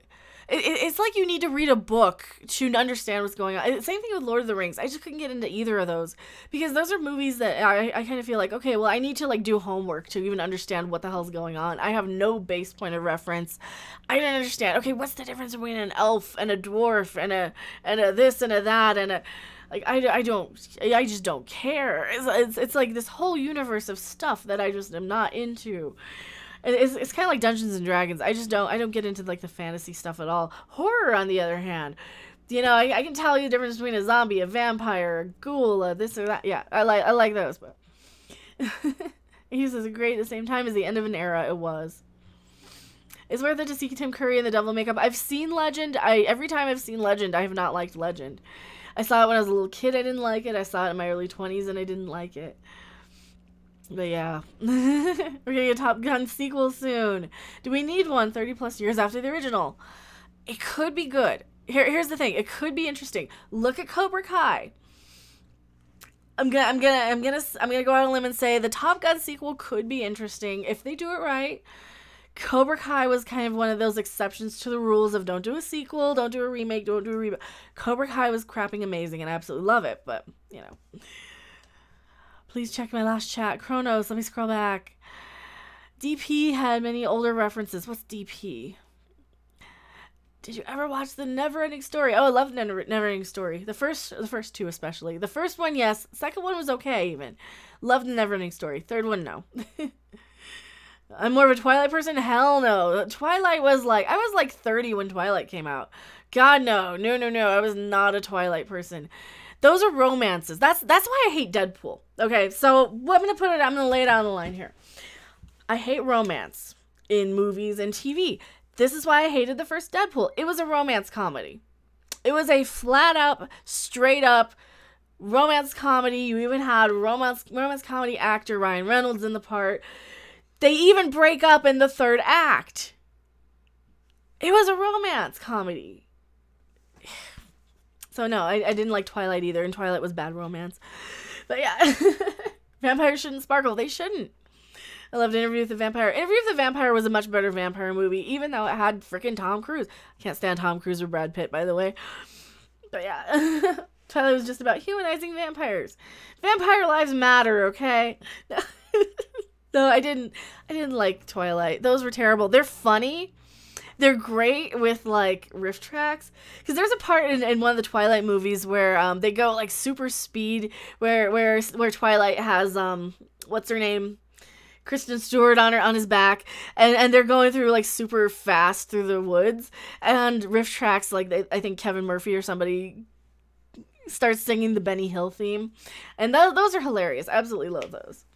Speaker 1: It's like you need to read a book to understand what's going on. Same thing with Lord of the Rings. I just couldn't get into either of those because those are movies that I kind of feel like, okay, well, I need to like do homework to even understand what the hell's going on. I have no base point of reference. I don't understand. Okay, what's the difference between an elf and a dwarf and a this and a that and a like I just don't care. It's like this whole universe of stuff that I just am not into. It's kind of like Dungeons and Dragons. I don't get into like the fantasy stuff at all. Horror, on the other hand, you know, I can tell you the difference between a zombie, a vampire, a ghoul, this or that. Yeah, I like those, but he says great at the same time as the end of an era. It was. It's worth it to see Tim Curry in the devil makeup. I've seen Legend. Every time I've seen Legend, I have not liked Legend. I saw it when I was a little kid. I didn't like it. I saw it in my early 20s, and I didn't like it. But yeah, we're getting a Top Gun sequel soon. Do we need one 30 plus years after the original? It could be good. Here's the thing. It could be interesting. Look at Cobra Kai. I'm gonna go out on a limb and say the Top Gun sequel could be interesting if they do it right. Cobra Kai was kind of one of those exceptions to the rules of don't do a sequel, don't do a remake, don't do a reboot. Cobra Kai was crapping amazing, and I absolutely love it. But you know. Please check my last chat. Chronos, let me scroll back. DP had many older references. What's DP? Did you ever watch The Neverending Story? Oh, I love Neverending Story. The first two especially. The first one, yes. Second one was okay even. Loved The Neverending Story. Third one, no. I'm more of a Twilight person? Hell no. Twilight was like, I was like 30 when Twilight came out. God, no. No. I was not a Twilight person. Those are romances. That's why I hate Deadpool. Okay, so I'm gonna lay it out on the line here. I hate romance in movies and TV. This is why I hated the first Deadpool. It was a romance comedy. It was a flat up, straight up romance comedy. You even had romance comedy actor Ryan Reynolds in the part. They even break up in the third act. It was a romance comedy. So no, I didn't like Twilight either, and Twilight was bad romance. But yeah, vampires shouldn't sparkle. They shouldn't. I loved Interview with the Vampire. Interview with the Vampire was a much better vampire movie, even though it had freaking Tom Cruise. I can't stand Tom Cruise or Brad Pitt, by the way. But yeah, Twilight was just about humanizing vampires. Vampire lives matter, okay? No, I didn't like Twilight. Those were terrible. They're funny. They're great with like riff tracks, because there's a part in one of the Twilight movies where they go like super speed, where Twilight has what's her name, Kristen Stewart on his back, and they're going through like super fast through the woods, and riff tracks like I think Kevin Murphy or somebody starts singing the Benny Hill theme, and those are hilarious. I absolutely love those.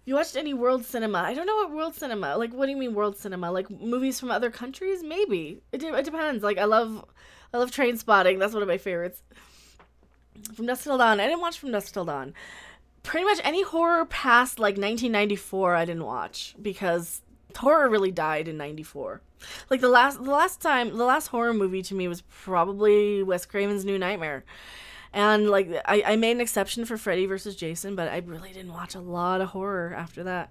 Speaker 1: You watched any world cinema? I don't know what world cinema. Like, what do you mean world cinema? Like movies from other countries? Maybe. It depends. Like, I love Train Spotting. That's one of my favorites. From Dusk Till Dawn. I didn't watch From Dusk Till Dawn. Pretty much any horror past like 1994 I didn't watch, because horror really died in 94. Like the last horror movie to me was probably Wes Craven's New Nightmare. And, like, I made an exception for Freddy vs. Jason, but I really didn't watch a lot of horror after that.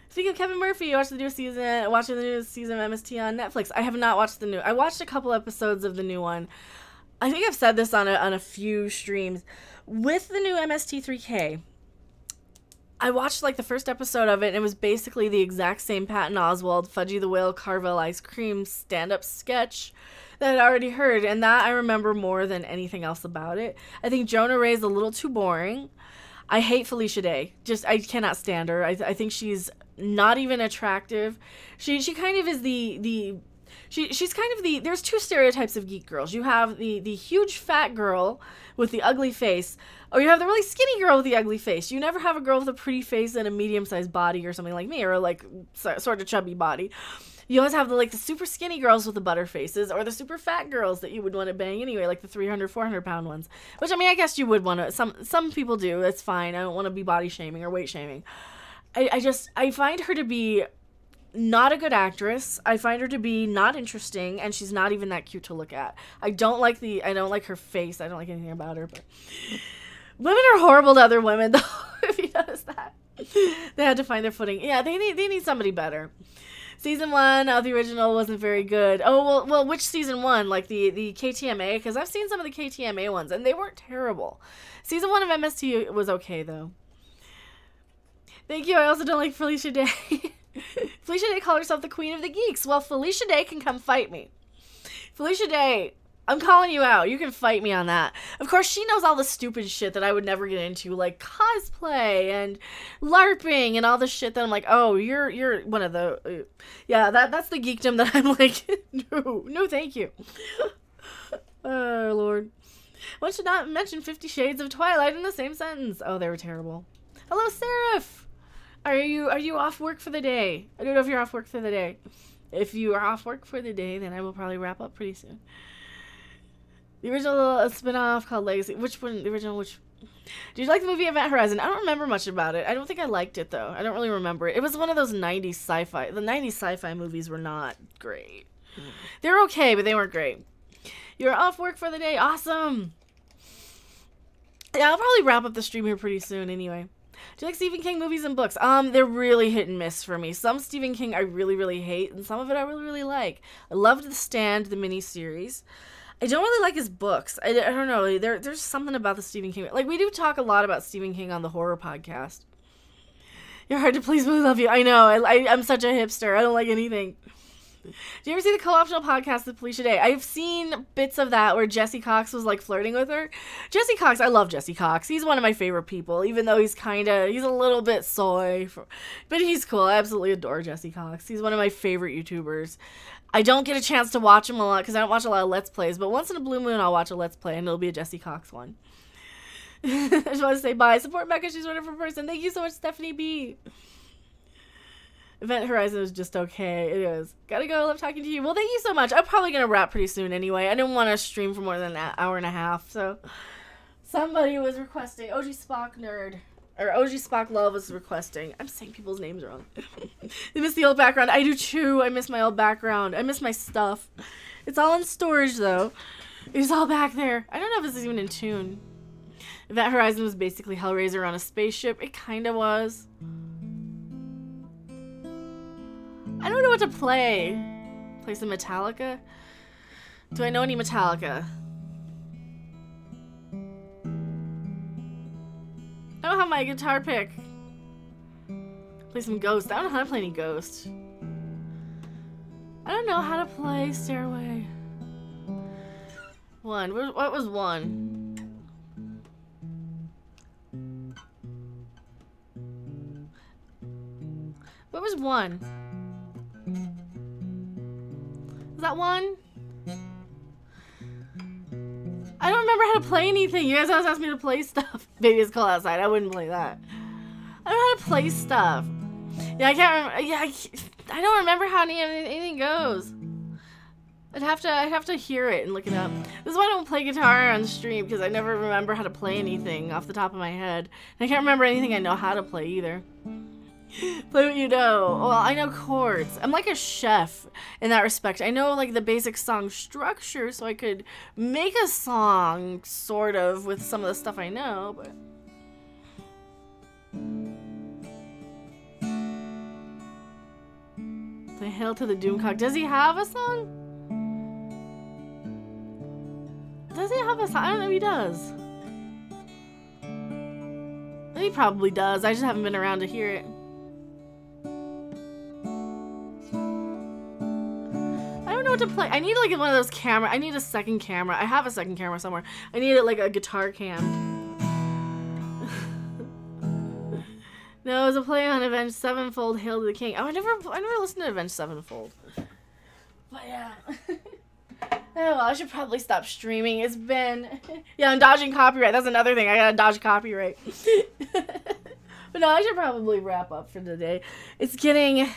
Speaker 1: Speaking of Kevin Murphy, you watching the newest season of MST on Netflix. I have not watched the new. I watched a couple episodes of the new one. I think I've said this on a few streams. With the new MST3K, I watched, like, the first episode of it, and it was basically the exact same Patton Oswalt, Fudgy the Whale, Carvel Ice Cream stand-up sketch that I'd already heard, and that I remember more than anything else about it. I think Jonah Ray's a little too boring. I hate Felicia Day. I cannot stand her. I think she's not even attractive. She kind of is she's kind of the, there's two stereotypes of geek girls. You have the huge fat girl with the ugly face, or you have the really skinny girl with the ugly face. You never have a girl with a pretty face and a medium-sized body or something like me, or like sort of chubby body. You always have the super skinny girls with the butter faces, or the super fat girls that you would want to bang anyway, like the 300, 400 pound ones. Which, I mean, I guess you would want to. Some people do. It's fine. I don't want to be body shaming or weight shaming. I find her to be not a good actress. I find her to be not interesting, and she's not even that cute to look at. I don't like her face. I don't like anything about her. But women are horrible to other women, though. If you notice that, they had to find their footing. Yeah, they need somebody better. Season 1 of the original wasn't very good. Oh, well, which season 1? Like the KTMA? Because I've seen some of the KTMA ones, and they weren't terrible. Season 1 of MST was okay, though. Thank you. I also don't like Felicia Day. Felicia Day called herself the Queen of the Geeks. Well, Felicia Day can come fight me. Felicia Day, I'm calling you out. You can fight me on that. Of course, she knows all the stupid shit that I would never get into, like cosplay and LARPing and all the shit that I'm like, oh, you're one of the... yeah, that's the geekdom that I'm like, no, thank you. Oh, Lord. One should not mention 50 Shades of Twilight in the same sentence. Oh, they were terrible. Hello, Seraph. Are you off work for the day? I don't know if you're off work for the day. If you are off work for the day, then I will probably wrap up pretty soon. The original spin-off called Legacy. Which one? The original, which... Did you like the movie Event Horizon? I don't remember much about it. I don't think I liked it, though. I don't really remember it. It was one of those 90s sci-fi. The 90s sci-fi movies were not great. They were okay, but they weren't great. You're off work for the day. Awesome. Yeah, I'll probably wrap up the stream here pretty soon anyway. Do you like Stephen King movies and books? They're really hit and miss for me. Some Stephen King I really, really hate, and some of it I really, really like. I loved The Stand, the miniseries. I don't really like his books. I don't know. There's something about the Stephen King. Like, we do talk a lot about Stephen King on the horror podcast. You're hard to please, but we love you. I know. I'm such a hipster. I don't like anything. Do you ever see the co-optional podcast with Felicia Day? I've seen bits of that where Jesse Cox was, like, flirting with her. Jesse Cox, I love Jesse Cox. He's one of my favorite people, even though he's a little bit soy. But he's cool. I absolutely adore Jesse Cox. He's one of my favorite YouTubers. I don't get a chance to watch him a lot because I don't watch a lot of Let's Plays, but once in a blue moon I'll watch a Let's Play, and it'll be a Jesse Cox one. I just want to say bye. Support Becca. She's a wonderful person. Thank you so much, Stephanie B. Event Horizon is just okay. It is. Gotta go. Love talking to you. Well, thank you so much. I'm probably going to wrap pretty soon anyway. I didn't want to stream for more than an hour and a half, so... Somebody was requesting. OG Spock Nerd. Or OG Spock Love was requesting. I'm saying people's names wrong. They miss the old background. I do too. I miss my old background. I miss my stuff. It's all in storage, though. It's all back there. I don't know if this is even in tune. Event Horizon was basically Hellraiser on a spaceship. It kind of was. I don't know what to play. Play some Metallica? Do I know any Metallica? I don't have my guitar pick. Play some Ghost. I don't know how to play any Ghost. I don't know how to play Stairway. 1. What was 1? What was 1? Is that 1? I don't remember how to play anything. You guys always ask me to play stuff. Maybe it's cold outside. I wouldn't play that. I don't know how to play stuff. Yeah, I can't remember. Yeah, I don't remember how anything goes. I'd have to hear it and look it up. This is why I don't play guitar on stream, because I never remember how to play anything off the top of my head. And I can't remember anything I know how to play either. Play what you know. Well, I know chords. I'm like a chef in that respect. I know like the basic song structure, so I could make a song sort of with some of the stuff I know, but say hail to the Doomcock. Does he have a song? Does he have a song? I don't know if he does. He probably does. I just haven't been around to hear it. I don't know what to play. I need like one of those camera. I need a second camera. I have a second camera somewhere. I need it like a guitar cam. No, it was a play on Avenged Sevenfold, Hail to the King. Oh, I never listened to Avenged Sevenfold. But yeah. Oh, well, I should probably stop streaming. It's been... Yeah, I'm dodging copyright. That's another thing. I gotta dodge copyright. But no, I should probably wrap up for today. It's getting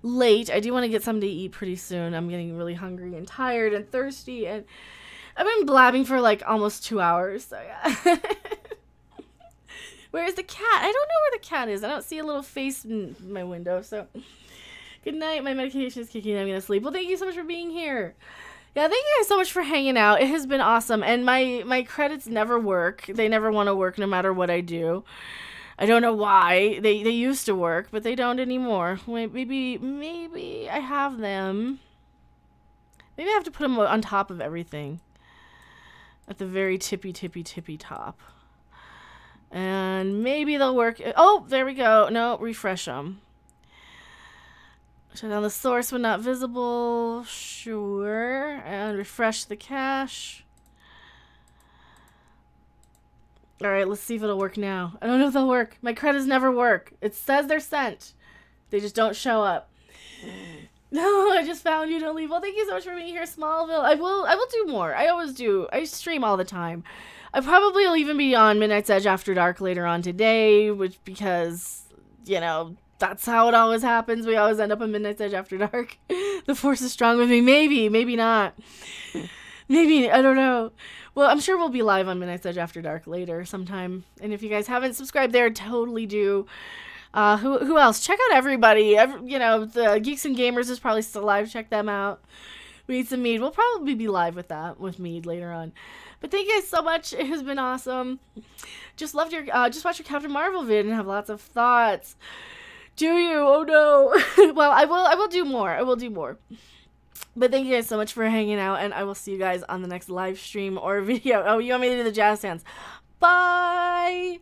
Speaker 1: late. I do want to get something to eat pretty soon. I'm getting really hungry and tired and thirsty. And I've been blabbing for like almost 2 hours. So yeah. Where is the cat? I don't know where the cat is. I don't see a little face in my window. So good night. My medication is kicking in. I'm going to sleep. Well, thank you so much for being here. Yeah, thank you guys so much for hanging out. It has been awesome. And my credits never work. They never want to work no matter what I do. I don't know why. They used to work, but they don't anymore. Wait, maybe I have them. Maybe I have to put them on top of everything. At the very tippy top. And maybe they'll work. Oh, there we go. No, refresh them. Shut down the source when not visible. Sure. And refresh the cache. Alright, let's see if it'll work now. I don't know if they'll work. My credits never work. It says they're sent. They just don't show up. No, I just found you. Don't leave. Well, thank you so much for being here, Smallville. I will do more. I always do. I stream all the time. I probably will even be on Midnight's Edge After Dark later on today, which because, you know, that's how it always happens. We always end up on Midnight's Edge After Dark. The force is strong with me. Maybe not. Maybe, I don't know. Well, I'm sure we'll be live on Midnight's Edge After Dark later sometime. And if you guys haven't subscribed there, totally do. Who else? Check out everybody. You know, the Geeks and Gamers is probably still live. Check them out. We Eat Some Mead. We'll probably be live with that, with Mead later on. But thank you guys so much. It has been awesome. Just loved your, just watch your Captain Marvel vid and have lots of thoughts. Do you? Oh no. Well, I will do more. I will do more. But thank you guys so much for hanging out, and I will see you guys on the next live stream or video. Oh, you want me to do the jazz hands? Bye!